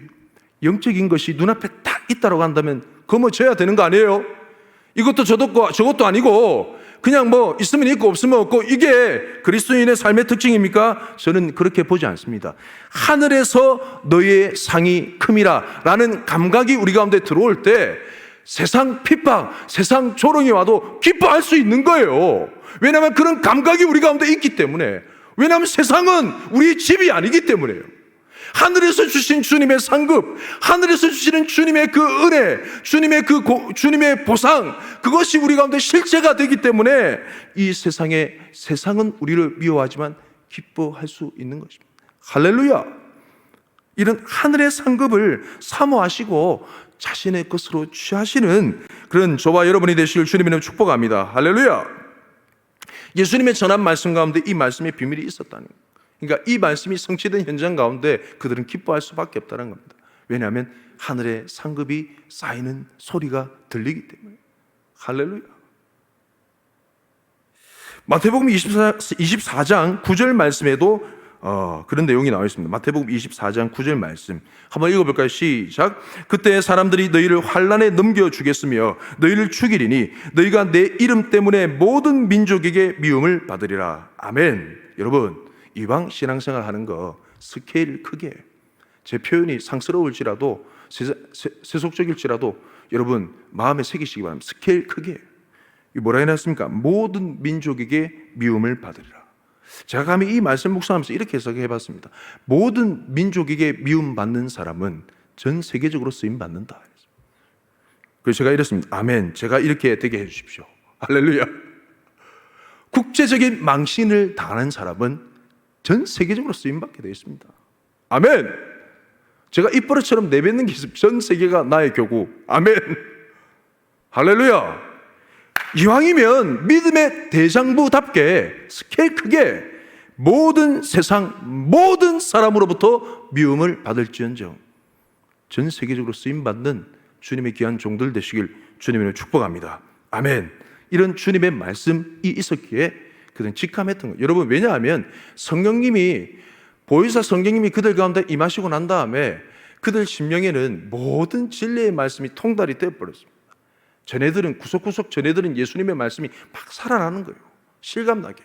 영적인 것이 눈앞에 딱 있다고 한다면 거머쥐어야 되는 거 아니에요? 이것도 저것도 아니고 그냥 뭐 있으면 있고 없으면 없고 이게 그리스도인의 삶의 특징입니까? 저는 그렇게 보지 않습니다. 하늘에서 너의 상이 큼이라 라는 감각이 우리 가운데 들어올 때 세상 핍박, 세상 조롱이 와도 기뻐할 수 있는 거예요. 왜냐하면 그런 감각이 우리 가운데 있기 때문에. 왜냐하면 세상은 우리의 집이 아니기 때문에요. 하늘에서 주신 주님의 상급, 하늘에서 주시는 주님의 그 은혜, 주님의 보상, 그것이 우리 가운데 실제가 되기 때문에 이 세상은 우리를 미워하지만 기뻐할 수 있는 것입니다. 할렐루야! 이런 하늘의 상급을 사모하시고 자신의 것으로 취하시는 그런 저와 여러분이 되시길 주님의 이름으로 축복합니다. 할렐루야! 예수님의 전한 말씀 가운데 이 말씀의 비밀이 있었다는 거예요. 그러니까 이 말씀이 성취된 현장 가운데 그들은 기뻐할 수밖에 없다는 겁니다. 왜냐하면 하늘의 상급이 쌓이는 소리가 들리기 때문에. 할렐루야. 마태복음 24장 9절 말씀에도 그런 내용이 나와 있습니다. 마태복음 24장 9절 말씀 한번 읽어볼까요? 시작. 그때 사람들이 너희를 환난에 넘겨주겠으며 너희를 죽이리니 너희가 내 이름 때문에 모든 민족에게 미움을 받으리라. 아멘. 여러분, 이방 신앙생활 하는 거 스케일 크게, 제 표현이 상스러울지라도 세속적일지라도 여러분 마음에 새기시기 바랍니다. 스케일 크게. 뭐라 해놨습니까? 모든 민족에게 미움을 받으리라. 제가 감히 이 말씀 묵상하면서 이렇게 해석해봤습니다. 모든 민족에게 미움받는 사람은 전 세계적으로 쓰임받는다. 그래서 제가 이랬습니다. 아멘. 제가 이렇게 되게 해주십시오. 할렐루야. 국제적인 망신을 당하는 사람은 전 세계적으로 쓰임받게 되어 있습니다. 아멘. 제가 입버릇처럼 내뱉는 게 있습니다. 전 세계가 나의 교구. 아멘. 할렐루야. 이왕이면 믿음의 대장부답게 스케일 크게 모든 세상 모든 사람으로부터 미움을 받을지언정 전 세계적으로 쓰임받는 주님의 귀한 종들 되시길 주님을 축복합니다. 아멘. 이런 주님의 말씀이 있었기에 그들은 직감했던 거예요. 여러분, 왜냐하면 성령님이 보혜사 성령님이 그들 가운데 임하시고 난 다음에 그들 심령에는 모든 진리의 말씀이 통달이 되어버렸습니다. 전애들은 구석구석 전애들은 예수님의 말씀이 막 살아나는 거예요. 실감나게.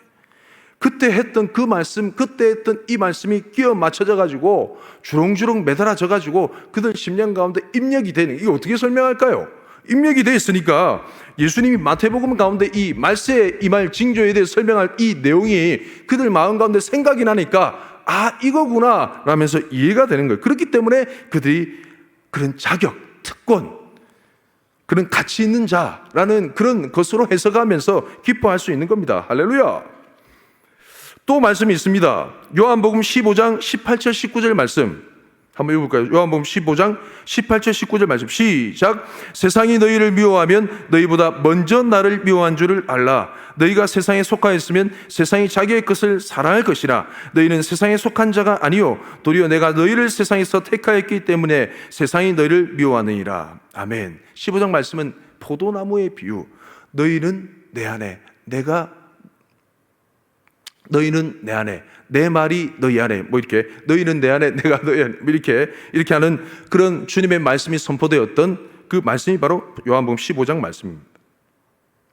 그때 했던 그 말씀, 그때 했던 이 말씀이 끼어 맞춰져 가지고 주렁주렁 매달아져 가지고 그들 심령 가운데 입력이 되는, 이게 어떻게 설명할까요? 입력이 되어 있으니까 예수님이 마태복음 가운데 이 말세에 임할 징조에 대해 설명할 이 내용이 그들 마음 가운데 생각이 나니까 아, 이거구나 라면서 이해가 되는 거예요. 그렇기 때문에 그들이 그런 자격, 특권, 그런 가치 있는 자라는 그런 것으로 해석하면서 기뻐할 수 있는 겁니다. 할렐루야. 또 말씀이 있습니다. 요한복음 15장 18절 19절 말씀 한번 읽어볼까요? 요한복음 15장 18절 19절 말씀 시작. 세상이 너희를 미워하면 너희보다 먼저 나를 미워한 줄을 알라. 너희가 세상에 속하였으면 세상이 자기의 것을 사랑할 것이라. 너희는 세상에 속한 자가 아니요 도리어 내가 너희를 세상에서 택하였기 때문에 세상이 너희를 미워하느니라. 아멘. 15장 말씀은 포도나무의 비유. 너희는 내 안에, 너희는 내 안에, 내 말이 너희 안에, 뭐 이렇게 너희는 내 안에, 내가 너희 안에, 이렇게 하는 그런 주님의 말씀이 선포되었던 그 말씀이 바로 요한복음 15장 말씀입니다.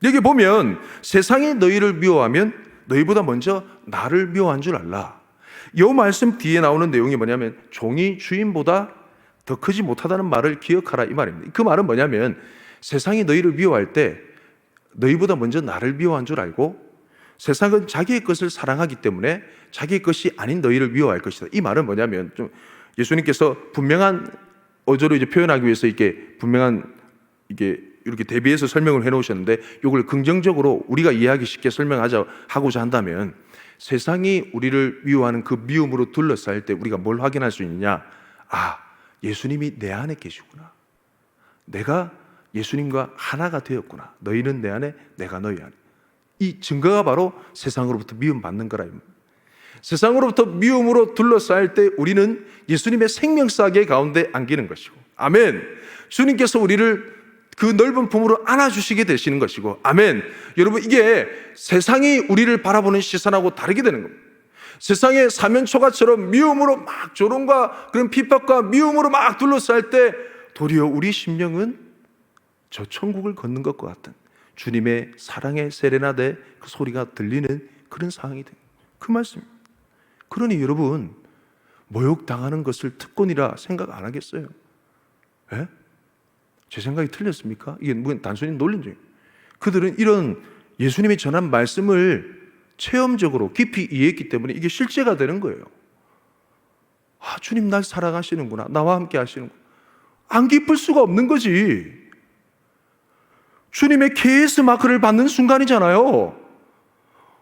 여기 보면 세상이 너희를 미워하면 너희보다 먼저 나를 미워한 줄 알라. 이 말씀 뒤에 나오는 내용이 뭐냐면 종이 주인보다 더 크지 못하다는 말을 기억하라 이 말입니다. 그 말은 뭐냐면 세상이 너희를 미워할 때 너희보다 먼저 나를 미워한 줄 알고 세상은 자기의 것을 사랑하기 때문에 자기의 것이 아닌 너희를 미워할 것이다. 이 말은 뭐냐면 좀 예수님께서 분명한 어조로 이제 표현하기 위해서 이렇게 분명한 이렇게 대비해서 설명을 해놓으셨는데 이걸 긍정적으로 우리가 이해하기 쉽게 하고자 한다면 세상이 우리를 미워하는 그 미움으로 둘러싸일 때 우리가 뭘 확인할 수 있느냐? 아, 예수님이 내 안에 계시구나. 내가 예수님과 하나가 되었구나. 너희는 내 안에, 내가 너희 안에. 이 증거가 바로 세상으로부터 미움받는 거라. 세상으로부터 미움으로 둘러싸일 때 우리는 예수님의 생명사계 가운데 안기는 것이고, 아멘. 주님께서 우리를 그 넓은 품으로 안아주시게 되시는 것이고, 아멘. 여러분, 이게 세상이 우리를 바라보는 시선하고 다르게 되는 겁니다. 세상의 사면초가처럼 미움으로 막 조롱과 그런 핍박과 미움으로 막 둘러싸일 때 도리어 우리 심령은 저 천국을 걷는 것과 같은 주님의 사랑의 세레나데 그 소리가 들리는 그런 상황이 된 그 말씀입니다. 그러니 여러분, 모욕당하는 것을 특권이라 생각 안 하겠어요? 예? 제 생각이 틀렸습니까? 이게 뭐 단순히 놀림적이에요. 그들은 이런 예수님이 전한 말씀을 체험적으로 깊이 이해했기 때문에 이게 실제가 되는 거예요. 아, 주님 날 사랑하시는구나. 나와 함께 하시는구나. 안 기쁠 수가 없는 거지. 주님의 KS 마크를 받는 순간이잖아요.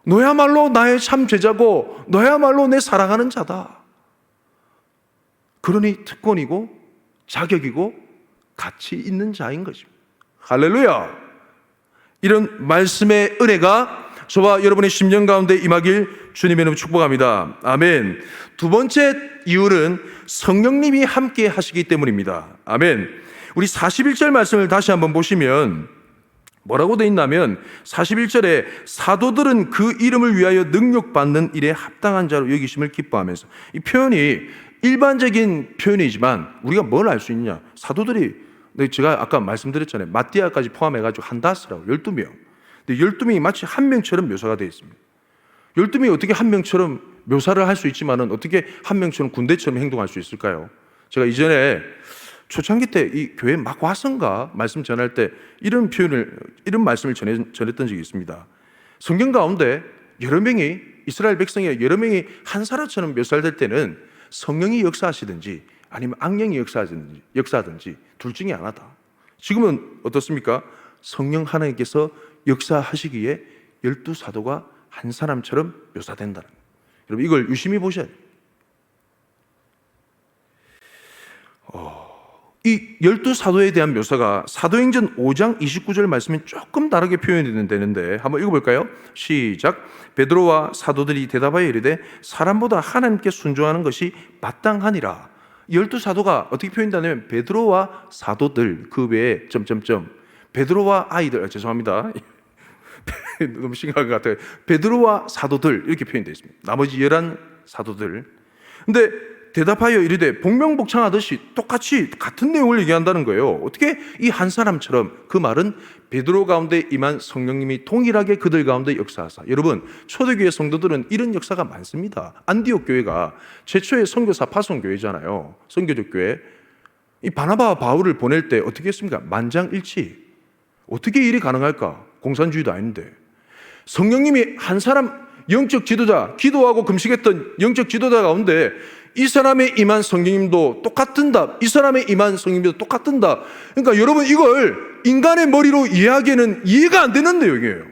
너야말로 나의 참 제자고 너야말로 내 사랑하는 자다. 그러니 특권이고 자격이고 가치 있는 자인 것입니다. 할렐루야. 이런 말씀의 은혜가 저와 여러분의 심령 가운데 임하길 주님의 이름으로 축복합니다. 아멘. 두 번째 이유는 성령님이 함께 하시기 때문입니다. 아멘. 우리 41절 말씀을 다시 한번 보시면 뭐라고 되어 있냐면 41절에 사도들은 그 이름을 위하여 능력받는 일에 합당한 자로 여기심을 기뻐하면서, 이 표현이 일반적인 표현이지만 우리가 뭘 알 수 있냐? 사도들이 제가 아까 말씀드렸잖아요. 마띠아까지 포함해가지고 한다스라고 12명. 근데 12명이 마치 한 명처럼 묘사가 되어 있습니다. 12명이 어떻게 한 명처럼 묘사를 할 수 있지만은 어떻게 한 명처럼 군대처럼 행동할 수 있을까요? 제가 이전에 초창기 때 이 교회 막 와선가 말씀 전할 때 이런 말씀을 전했던 적이 있습니다. 성경 가운데 여러 명이, 이스라엘 백성의 여러 명이 한 사람처럼 묘사될 때는 성령이 역사하시든지 아니면 악령이 역사하든지 둘 중에 하나다. 지금은 어떻습니까? 성령 하나님께서 역사하시기에 12사도가 한 사람처럼 묘사된다는 거예요. 여러분, 이걸 유심히 보셔야 돼요. 이 12사도에 대한 묘사가 사도행전 5장 29절 말씀은 조금 다르게 표현이 되는데 한번 읽어볼까요? 시작. 베드로와 사도들이 대답하여 이르되 사람보다 하나님께 순종하는 것이 마땅하니라. 12사도가 어떻게 표현되냐면 베드로와 사도들, 그 외에 점점점 베드로와 아이들, 죄송합니다. 너무 심각한 것 같아요. 베드로와 사도들 이렇게 표현되어 있습니다. 나머지 11사도들. 근데 대답하여 이르되 복명복창하듯이 똑같이 같은 내용을 얘기한다는 거예요. 어떻게 이 한 사람처럼, 그 말은 베드로 가운데 임한 성령님이 동일하게 그들 가운데 역사하사. 여러분, 초대교회 성도들은 이런 역사가 많습니다. 안디옥 교회가 최초의 선교사 파송교회잖아요. 선교적 교회. 이 바나바와 바울을 보낼 때 어떻게 했습니까? 만장일치. 어떻게 일이 가능할까? 공산주의도 아닌데. 성령님이 한 사람 영적 지도자, 기도하고 금식했던 영적 지도자 가운데 이 사람의 임한 성령님도 똑같은 답, 이 사람의 임한 성령님도 똑같은 답. 그러니까 여러분, 이걸 인간의 머리로 이해하기에는 이해가 안 되는 내용이에요.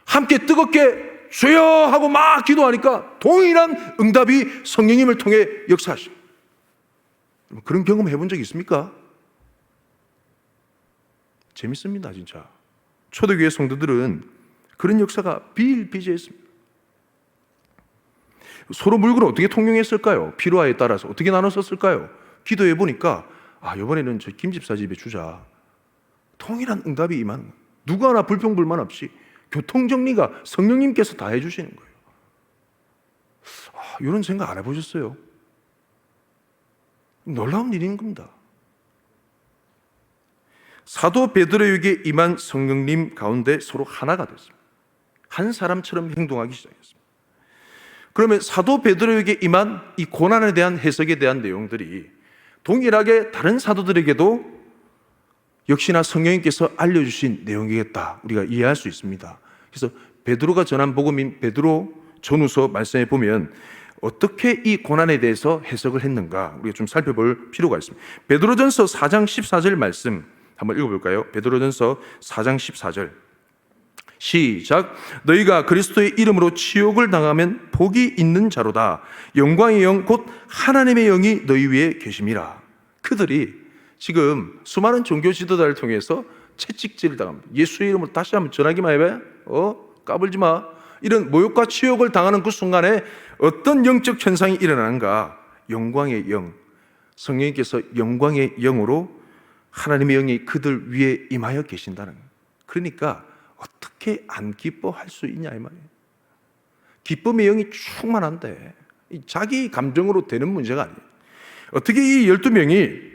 함께 뜨겁게 주여 하고 막 기도하니까 동일한 응답이 성령님을 통해 역사하시고. 그런 경험 해본 적 있습니까? 재밌습니다, 진짜. 초대교회 성도들은 그런 역사가 비일비재했습니다. 서로 물건을 어떻게 통용했을까요? 필요에 따라서 어떻게 나눴었을까요? 기도해 보니까 이번에는 저 김집사 집에 주자. 통일한 응답이 임하는 거예요. 누구 하나 불평불만 없이 교통정리가 성령님께서 다 해주시는 거예요. 이런 생각 안 해보셨어요? 놀라운 일인 겁니다. 사도 베드로에게 임한 성령님 가운데 서로 하나가 됐습니다. 한 사람처럼 행동하기 시작했습니다. 그러면 사도 베드로에게 임한 이 고난에 대한 해석에 대한 내용들이 동일하게 다른 사도들에게도 역시나 성령님께서 알려주신 내용이겠다, 우리가 이해할 수 있습니다. 그래서 베드로가 전한 복음인 베드로 전후서 말씀에 보면 어떻게 이 고난에 대해서 해석을 했는가 우리가 좀 살펴볼 필요가 있습니다. 베드로전서 4장 14절 말씀 한번 읽어볼까요? 베드로전서 4장 14절 시작. 너희가 그리스도의 이름으로 치욕을 당하면 복이 있는 자로다. 영광의 영 곧 하나님의 영이 너희 위에 계심이라. 그들이 지금 수많은 종교 지도자를 통해서 채찍질을 당합니다. 예수의 이름으로 다시 한번 전하기만 해봐. 까불지 마. 이런 모욕과 치욕을 당하는 그 순간에 어떤 영적 현상이 일어나는가? 영광의 영, 성령님께서 영광의 영으로 하나님의 영이 그들 위에 임하여 계신다는 거예요. 그러니까 어떻게 안 기뻐할 수 있냐 이 말이에요. 기쁨의 영이 충만한데 자기 감정으로 되는 문제가 아니에요. 어떻게 이 12명이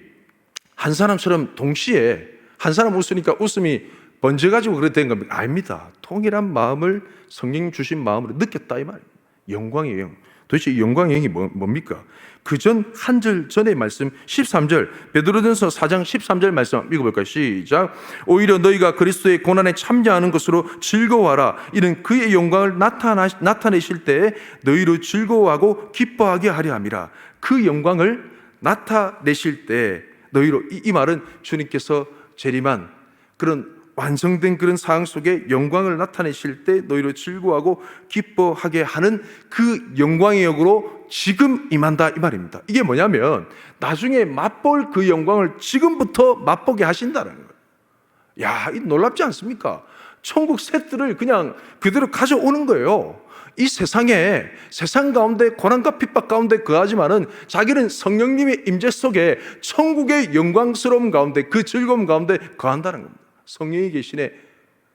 한 사람처럼 동시에 한 사람 웃으니까 웃음이 번져가지고 그렇게 된 겁니까? 아닙니다. 통일한 마음을 성령 주신 마음으로 느꼈다 이 말이에요. 영광의 영. 도대체 이 영광의 영이 뭡니까? 그 전 한 절 전의 말씀 13절 베드로전서 4장 13절 말씀 읽어볼까요? 시작. 오히려 너희가 그리스도의 고난에 참여하는 것으로 즐거워하라. 이는 그의 영광을 나타내실 때에 너희로 즐거워하고 기뻐하게 하려 함이라. 그 영광을 나타내실 때 너희로, 이 말은 주님께서 재림한 그런 완성된 그런 상황 속에 영광을 나타내실 때 너희로 즐거워하고 기뻐하게 하는 그 영광의 역으로 지금 임한다 이 말입니다. 이게 뭐냐면 나중에 맛볼 그 영광을 지금부터 맛보게 하신다는 거예요. 야, 이 놀랍지 않습니까? 천국 색들을 그냥 그대로 가져오는 거예요. 이 세상에, 세상 가운데 고난과 핍박 가운데 거하지만은 자기는 성령님의 임재 속에 천국의 영광스러움 가운데 그 즐거움 가운데 거한다는 겁니다. 성령이 계시네.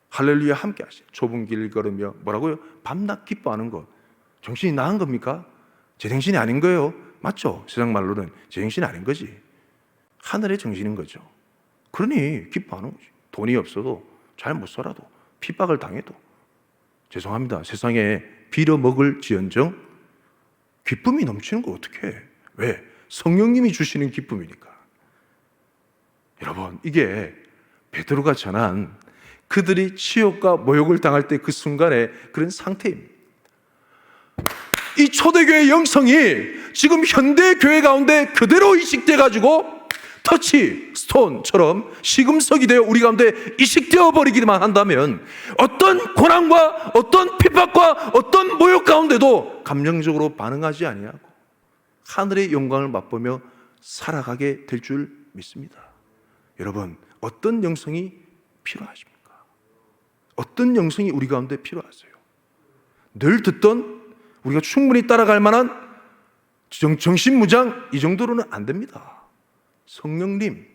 할렐루야 함께 하시. 좁은 길 걸으며 뭐라고요? 밤낮 기뻐하는 것. 정신이 나은 겁니까? 제정신이 아닌 거예요. 맞죠? 세상 말로는 제정신이 아닌 거지. 하늘의 정신인 거죠. 그러니 기뻐하는 거지. 돈이 없어도 잘 못 살아도 핍박을 당해도 죄송합니다. 세상에 빌어먹을 지언정 기쁨이 넘치는 거 어떻게 해? 왜? 성령님이 주시는 기쁨이니까. 여러분, 이게 베드로가 전한 그들이 치욕과 모욕을 당할 때 그 순간의 그런 상태입니다. 이 초대교회의 영성이 지금 현대교회 가운데 그대로 이식돼 가지고 터치 스톤처럼 시금석이 되어 우리 가운데 이식되어 버리기만 한다면 어떤 고난과 어떤 핍박과 어떤 모욕 가운데도 감정적으로 반응하지 아니하고 하늘의 영광을 맛보며 살아가게 될 줄 믿습니다. 여러분, 어떤 영성이 필요하십니까? 어떤 영성이 우리 가운데 필요하세요? 늘 듣던 우리가 충분히 따라갈 만한 정신무장 이 정도로는 안 됩니다. 성령님,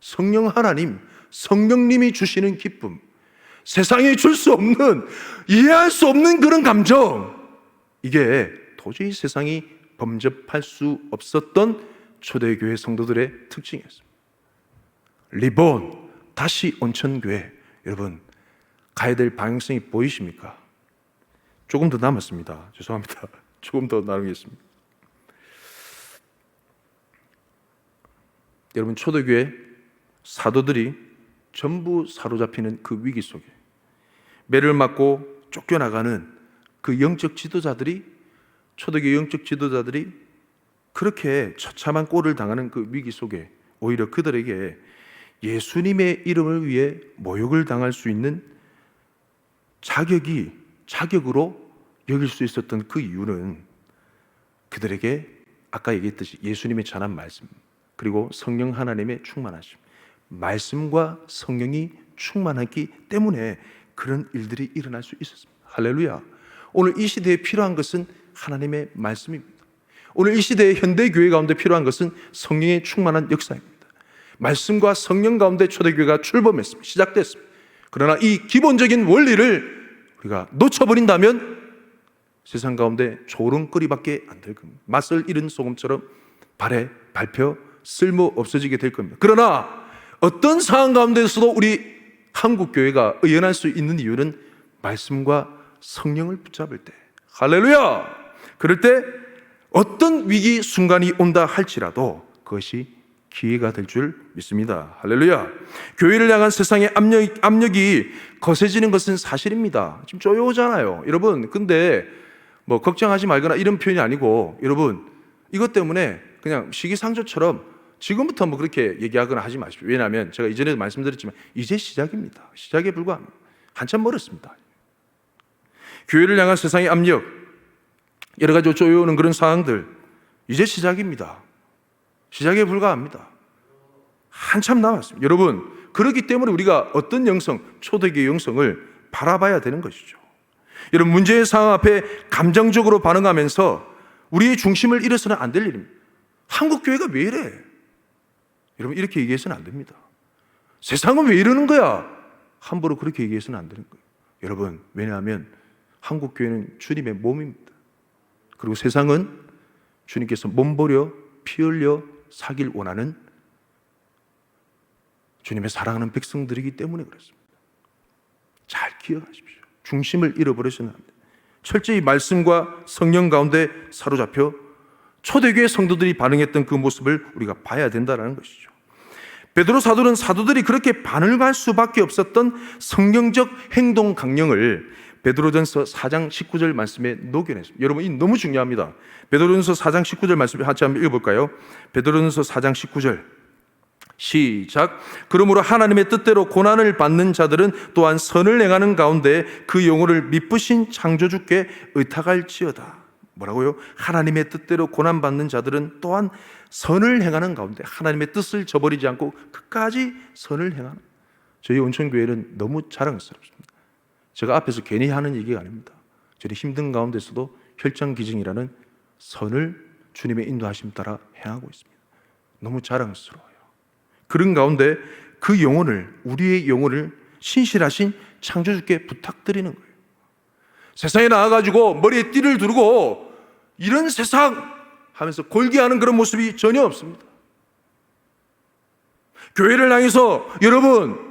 성령 하나님, 성령님이 주시는 기쁨, 세상에 줄 수 없는, 이해할 수 없는 그런 감정, 이게 도저히 세상이 범접할 수 없었던 초대교회 성도들의 특징이었습니다. 리본, 다시 온천교회, 여러분 가야 될 방향성이 보이십니까? 조금 더 남았습니다. 죄송합니다. 조금 더 나누겠습니다. 여러분, 초대교회 사도들이 전부 사로잡히는 그 위기 속에 매를 맞고 쫓겨나가는 그 영적 지도자들이, 초대교회 영적 지도자들이 그렇게 처참한 꼴을 당하는 그 위기 속에 오히려 그들에게 예수님의 이름을 위해 모욕을 당할 수 있는 자격으로 여길 수 있었던 그 이유는 그들에게 아까 얘기했듯이 예수님의 전한 말씀, 그리고 성령 하나님의 충만하심, 말씀과 성령이 충만하기 때문에 그런 일들이 일어날 수 있었습니다. 할렐루야. 오늘 이 시대에 필요한 것은 하나님의 말씀입니다. 오늘 이 시대의 현대교회 가운데 필요한 것은 성령의 충만한 역사입니다. 말씀과 성령 가운데 초대교회가 출범했습니다. 시작됐습니다. 그러나 이 기본적인 원리를 우리가 놓쳐버린다면 세상 가운데 조롱거리밖에 안 될 겁니다. 맛을 잃은 소금처럼 발에 밟혀 쓸모 없어지게 될 겁니다. 그러나 어떤 상황 가운데서도 우리 한국교회가 의연할 수 있는 이유는 말씀과 성령을 붙잡을 때, 할렐루야! 그럴 때 어떤 위기 순간이 온다 할지라도 그것이 기회가 될 줄 믿습니다. 할렐루야! 교회를 향한 세상의 압력이 거세지는 것은 사실입니다. 지금 쪼여오잖아요. 여러분, 근데 뭐 걱정하지 말거나 이런 표현이 아니고, 여러분 이것 때문에 그냥 시기상조처럼 지금부터 뭐 그렇게 얘기하거나 하지 마십시오. 왜냐하면 제가 이전에도 말씀드렸지만 이제 시작입니다. 시작에 불과합니다. 한참 멀었습니다. 교회를 향한 세상의 압력, 여러 가지 쪼여오는 그런 상황들, 이제 시작입니다. 시작에 불과합니다. 한참 남았습니다. 여러분, 그렇기 때문에 우리가 어떤 영성, 초대교회 영성을 바라봐야 되는 것이죠. 여러분, 문제의 상황 앞에 감정적으로 반응하면서 우리의 중심을 잃어서는 안 될 일입니다. 한국교회가 왜 이래? 여러분, 이렇게 얘기해서는 안 됩니다. 세상은 왜 이러는 거야? 함부로 그렇게 얘기해서는 안 되는 거예요. 여러분, 왜냐하면 한국교회는 주님의 몸입니다. 그리고 세상은 주님께서 몸버려 피 흘려 사길 원하는 주님의 사랑하는 백성들이기 때문에 그렇습니다. 잘 기억하십시오. 중심을 잃어버리셔는 안 됩니다. 철저히 말씀과 성령 가운데 사로잡혀 초대교회 성도들이 반응했던 그 모습을 우리가 봐야 된다는 것이죠. 베드로 사도는 사도들이 그렇게 반응할 수밖에 없었던 성경적 행동 강령을 베드로전서 4장 19절 말씀에 녹여냈습니다. 여러분, 이 너무 중요합니다. 베드로전서 4장 19절 말씀 같이 한번 읽어볼까요? 베드로전서 4장 19절 시작. 그러므로 하나님의 뜻대로 고난을 받는 자들은 또한 선을 행하는 가운데 그 영혼을 미쁘신 창조주께 의탁할지어다. 뭐라고요? 하나님의 뜻대로 고난받는 자들은 또한 선을 행하는 가운데, 하나님의 뜻을 저버리지 않고 끝까지 선을 행하는, 저희 온천교회는 너무 자랑스럽습니다. 제가 앞에서 괜히 하는 얘기가 아닙니다. 저희 힘든 가운데서도 혈장기증이라는 선을 주님의 인도하심 따라 행하고 있습니다. 너무 자랑스러워요. 그런 가운데 그 영혼을, 우리의 영혼을 신실하신 창조주께 부탁드리는 거예요. 세상에 나와가지고 머리에 띠를 두르고 이런 세상 하면서 골기하는 그런 모습이 전혀 없습니다. 교회를 향해서 여러분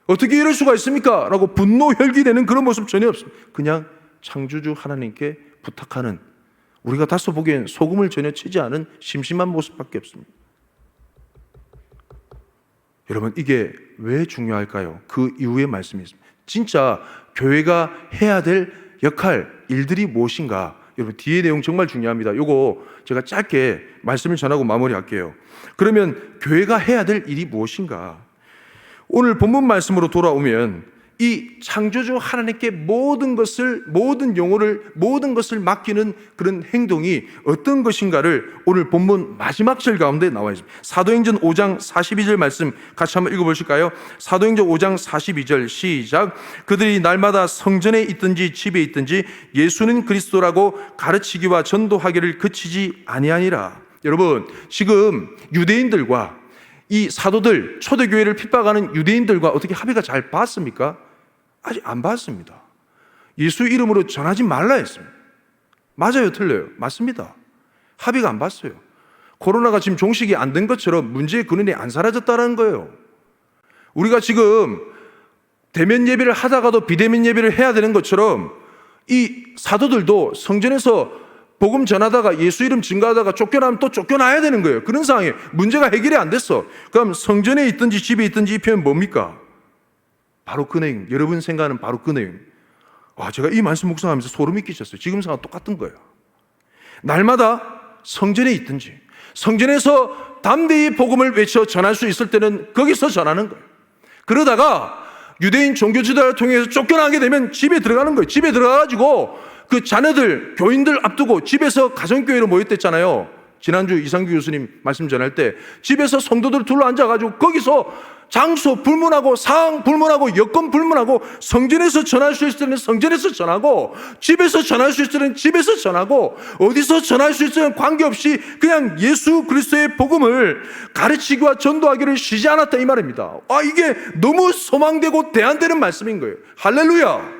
어떻게 이럴 수가 있습니까? 라고 분노 혈기되는 그런 모습 전혀 없습니다. 그냥 창조주 하나님께 부탁하는, 우리가 다소 보기엔 소금을 전혀 치지 않은 심심한 모습밖에 없습니다. 여러분, 이게 왜 중요할까요? 그 이후의 말씀이 있습니다. 진짜 교회가 해야 될 역할, 일들이 무엇인가? 여러분, 뒤의 내용 정말 중요합니다. 이거 제가 짧게 말씀을 전하고 마무리할게요. 그러면 교회가 해야 될 일이 무엇인가? 오늘 본문 말씀으로 돌아오면 이 창조주 하나님께 모든 것을, 모든 영혼을, 모든 것을 맡기는 그런 행동이 어떤 것인가를 오늘 본문 마지막 절 가운데 나와 있습니다. 사도행전 5장 42절 말씀 같이 한번 읽어보실까요? 사도행전 5장 42절 시작. 그들이 날마다 성전에 있든지 집에 있든지 예수는 그리스도라고 가르치기와 전도하기를 그치지 아니하니라. 여러분, 지금 유대인들과 이 사도들, 초대교회를 핍박하는 유대인들과 어떻게 합의가 잘 봤습니까? 아직 안 봤습니다. 예수 이름으로 전하지 말라 했습니다. 맞아요, 틀려요? 맞습니다. 합의가 안 봤어요. 코로나가 지금 종식이 안 된 것처럼 문제의 근원이 안 사라졌다는 거예요. 우리가 지금 대면 예배를 하다가도 비대면 예배를 해야 되는 것처럼 이 사도들도 성전에서 복음 전하다가 예수 이름 증거하다가 쫓겨나면 또 쫓겨나야 되는 거예요. 그런 상황에 문제가 해결이 안 됐어. 그럼 성전에 있든지 집에 있든지 이 표현 뭡니까? 바로 그 내용. 여러분 생각하는 바로 그 내용. 제가 이 말씀 묵상하면서 소름이 끼쳤어요. 지금 상황 똑같은 거예요. 날마다 성전에 있든지 성전에서 담대히 복음을 외쳐 전할 수 있을 때는 거기서 전하는 거예요. 그러다가 유대인 종교 지도자를 통해서 쫓겨나게 되면 집에 들어가는 거예요. 집에 들어가가지고 그 자녀들, 교인들 앞두고 집에서 가정교회로 모였댔잖아요. 지난주 이상규 교수님 말씀 전할 때 집에서 성도들 둘러앉아가지고 거기서 장소 불문하고 상황 불문하고 여건 불문하고 성전에서 전할 수 있을 때는 성전에서 전하고 집에서 전할 수 있을 때는 집에서 전하고 어디서 전할 수 있을 때는 관계없이 그냥 예수 그리스도의 복음을 가르치기와 전도하기를 쉬지 않았다 이 말입니다. 이게 너무 소망되고 대안되는 말씀인 거예요. 할렐루야.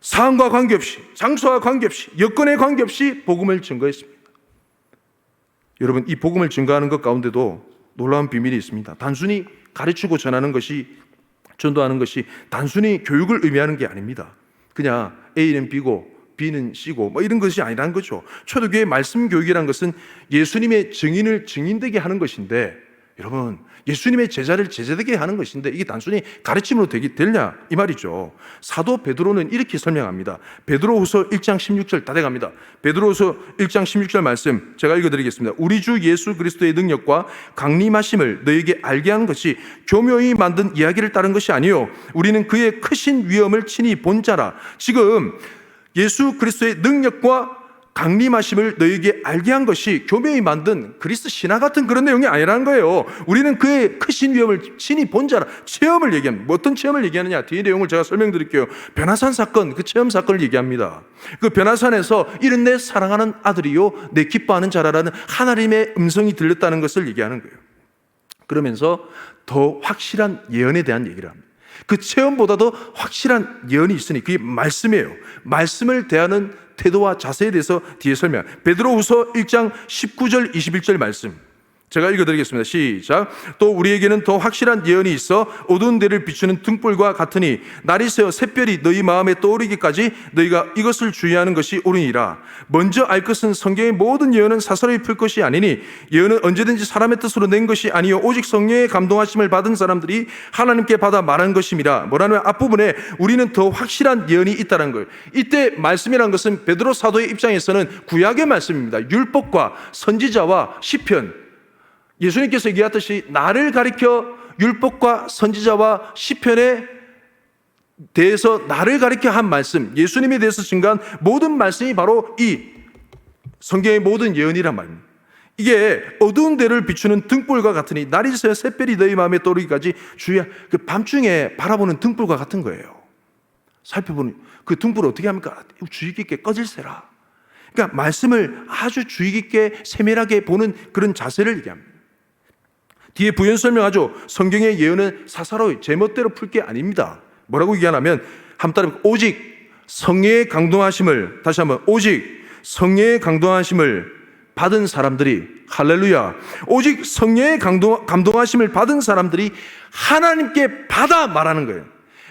상황과 관계없이 장소와 관계없이 여건에 관계없이 복음을 증거했습니다. 여러분, 이 복음을 증거하는 것 가운데도 놀라운 비밀이 있습니다. 단순히 가르치고 전하는 것이, 전도하는 것이 단순히 교육을 의미하는 게 아닙니다. 그냥 A는 B고 B는 C고 이런 것이 아니라는 거죠. 초대교회 말씀 교육이라는 것은 예수님의 증인을 증인되게 하는 것인데, 여러분, 예수님의 제자를 제자되게 하는 것인데 이게 단순히 가르침으로 되냐 이 말이죠. 사도 베드로는 이렇게 설명합니다. 베드로후서 1장 16절 다 돼갑니다. 베드로후서 1장 16절 말씀 제가 읽어드리겠습니다. 우리 주 예수 그리스도의 능력과 강림하심을 너에게 알게 하는 것이 교묘히 만든 이야기를 따른 것이 아니요 우리는 그의 크신 위엄을 친히 본 자라. 지금 예수 그리스도의 능력과 강림하심을 너에게 알게 한 것이 교묘히 만든 그리스도 신화 같은 그런 내용이 아니라는 거예요. 우리는 그의 크신 위엄을 친히 본 자라. 체험을 얘기합니다. 어떤 체험을 얘기하느냐, 뒤에 내용을 제가 설명드릴게요. 변화산 사건, 그 체험 사건을 얘기합니다. 그 변화산에서 이는 내 사랑하는 아들이요 내 기뻐하는 자라라는 하나님의 음성이 들렸다는 것을 얘기하는 거예요. 그러면서 더 확실한 예언에 대한 얘기를 합니다. 그 체험보다도 확실한 예언이 있으니 그게 말씀이에요. 말씀을 대하는 태도와 자세에 대해서 뒤에 설명. 베드로후서 1장 19절 21절 말씀 제가 읽어드리겠습니다. 시작. 또 우리에게는 더 확실한 예언이 있어 어두운 데를 비추는 등불과 같으니 날이 새어 샛별이 너희 마음에 떠오르기까지 너희가 이것을 주의하는 것이 옳으니라. 먼저 알 것은 성경의 모든 예언은 사사로이 풀 것이 아니니 예언은 언제든지 사람의 뜻으로 낸 것이 아니요 오직 성령의 감동하심을 받은 사람들이 하나님께 받아 말한 것임이라. 뭐라면 앞부분에 우리는 더 확실한 예언이 있다는 거예요. 이때 말씀이라는 것은 베드로 사도의 입장에서는 구약의 말씀입니다. 율법과 선지자와 시편, 예수님께서 얘기하듯이 나를 가리켜 율법과 선지자와 시편에 대해서 나를 가리켜 한 말씀, 예수님에 대해서 증거한 모든 말씀이 바로 이 성경의 모든 예언이란 말입니다. 이게 어두운 데를 비추는 등불과 같으니 날이 새어 샛별이 너희 마음에 떠오르기까지 주의하. 그 밤중에 바라보는 등불과 같은 거예요. 살펴보는 그 등불을 어떻게 합니까? 주의 깊게 꺼질세라. 그러니까 말씀을 아주 주의 깊게 세밀하게 보는 그런 자세를 얘기합니다. 뒤에 부연 설명하죠. 성경의 예언은 사사로이 제멋대로 풀 게 아닙니다. 뭐라고 얘기하냐면 한번 따라 오직 성령의 강동하심을, 다시 한번 오직 성령의 강동하심을 받은 사람들이, 할렐루야, 오직 성령의 감동하심을 받은 사람들이 하나님께 받아 말하는 거예요.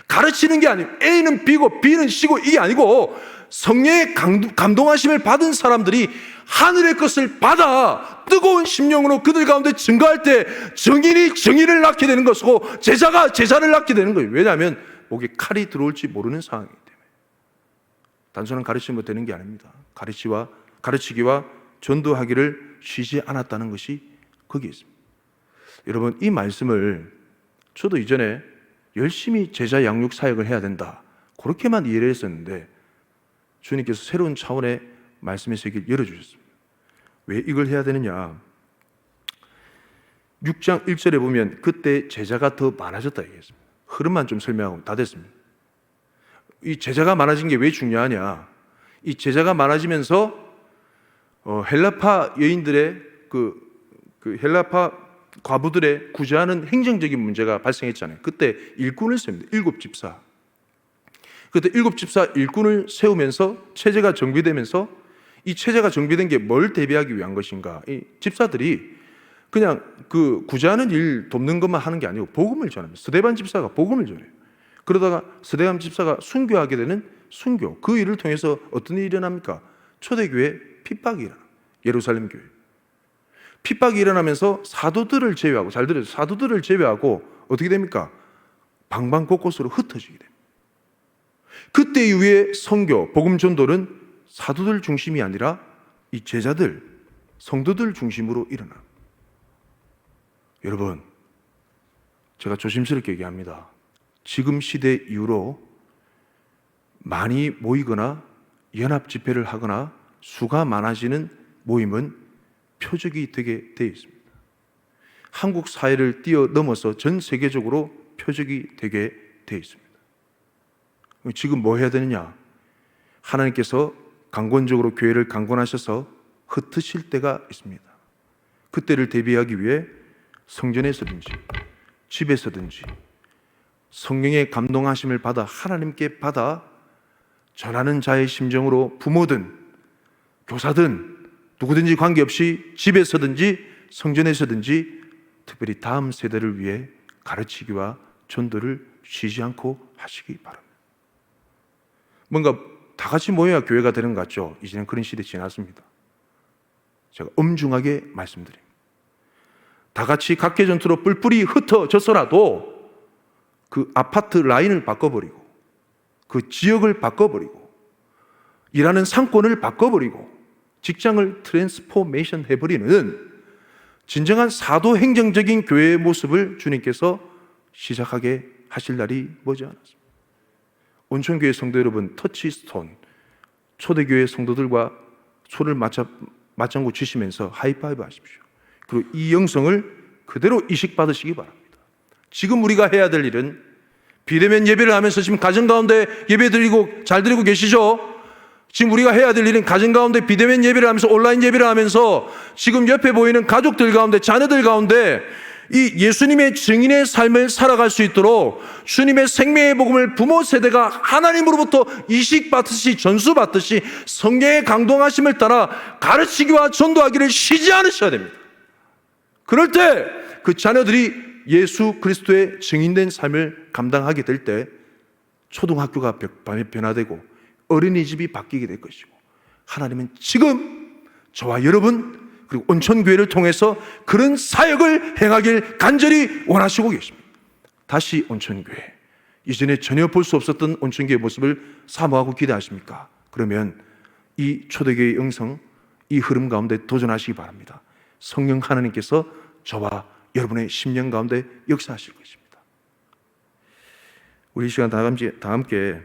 가르치는 게 아니고 A는 B고 B는 C고 이게 아니고 성령의 감동하심을 받은 사람들이 하늘의 것을 받아 뜨거운 심령으로 그들 가운데 증거할 때 증인이 증인을 낳게 되는 것이고 제자가 제자를 낳게 되는 거예요. 왜냐하면 목에 칼이 들어올지 모르는 상황이기 때문에. 단순한 가르치면 되는 게 아닙니다. 가르치기와 전도하기를 쉬지 않았다는 것이 거기에 있습니다. 여러분, 이 말씀을 저도 이전에 열심히 제자 양육 사역을 해야 된다. 그렇게만 이해를 했었는데 주님께서 새로운 차원의 말씀의 세계를 열어주셨습니다. 왜 이걸 해야 되느냐? 6장 1절에 보면 그때 제자가 더 많아졌다 얘기했습니다. 흐름만 좀 설명하고 다 됐습니다. 이 제자가 많아진 게 왜 중요하냐? 이 제자가 많아지면서 헬라파 여인들의 그 헬라파 과부들의 구제하는 행정적인 문제가 발생했잖아요. 그때 일꾼을 세웁니다. 7집사. 그때 7집사 일꾼을 세우면서 체제가 정비되면서 이 체제가 정비된 게 뭘 대비하기 위한 것인가? 이 집사들이 그냥 그 구제하는 일 돕는 것만 하는 게 아니고 복음을 전합니다. 스데반 집사가 복음을 전해요. 그러다가 스데반 집사가 순교하게 되는 순교, 그 일을 통해서 어떤 일이 일어납니까? 초대교회 핍박이 일어나. 예루살렘 교회 핍박이 일어나면서 사도들을 제외하고, 잘 들으세요, 사도들을 제외하고 어떻게 됩니까? 방방곳곳으로 흩어지게 됩니다. 그때 이후에 선교, 복음 전도는 사도들 중심이 아니라 이 제자들, 성도들 중심으로 일어나. 여러분, 제가 조심스럽게 얘기합니다. 지금 시대 이후로 많이 모이거나 연합 집회를 하거나 수가 많아지는 모임은 표적이 되게 되어 있습니다. 한국 사회를 뛰어넘어서 전 세계적으로 표적이 되게 되어 있습니다. 지금 뭐 해야 되느냐? 하나님께서 강권적으로 교회를 강권하셔서 흩으실 때가 있습니다. 그때를 대비하기 위해 성전에서든지 집에서든지 성령의 감동하심을 받아 하나님께 받아 전하는 자의 심정으로 부모든 교사든 누구든지 관계없이 집에서든지 성전에서든지 특별히 다음 세대를 위해 가르치기와 전도를 쉬지 않고 하시기 바랍니다. 뭔가 다 같이 모여야 교회가 되는 것 같죠? 이제는 그런 시대 지났습니다. 제가 엄중하게 말씀드립니다. 다 같이 각계전투로 뿔뿔이 흩어졌어라도 그 아파트 라인을 바꿔버리고 그 지역을 바꿔버리고 일하는 상권을 바꿔버리고 직장을 트랜스포메이션 해버리는 진정한 사도 행정적인 교회의 모습을 주님께서 시작하게 하실 날이 머지않았습니다. 온천교회 성도 여러분, 터치스톤 초대교회 성도들과 손을 맞장구 치시면서 하이파이브 하십시오. 그리고 이 영성을 그대로 이식받으시기 바랍니다. 지금 우리가 해야 될 일은 비대면 예배를 하면서 지금 가정 가운데 예배 드리고 잘 드리고 계시죠? 지금 우리가 해야 될 일은 가정 가운데 비대면 예배를 하면서 온라인 예배를 하면서 지금 옆에 보이는 가족들 가운데 자녀들 가운데 이 예수님의 증인의 삶을 살아갈 수 있도록 주님의 생명의 복음을 부모 세대가 하나님으로부터 이식받듯이 전수받듯이 성령의 강동하심을 따라 가르치기와 전도하기를 쉬지 않으셔야 됩니다. 그럴 때 그 자녀들이 예수 그리스도의 증인된 삶을 감당하게 될 때 초등학교가 변화되고 어린이집이 바뀌게 될 것이고 하나님은 지금 저와 여러분 그리고 온천교회를 통해서 그런 사역을 행하길 간절히 원하시고 계십니다. 다시 온천교회, 이전에 전혀 볼 수 없었던 온천교회의 모습을 사모하고 기대하십니까? 그러면 이 초대교회의 영성, 이 흐름 가운데 도전하시기 바랍니다. 성령 하나님께서 저와 여러분의 심령 가운데 역사하실 것입니다. 우리 이 시간 다 함께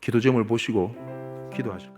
기도 제목을 보시고 기도하십시오.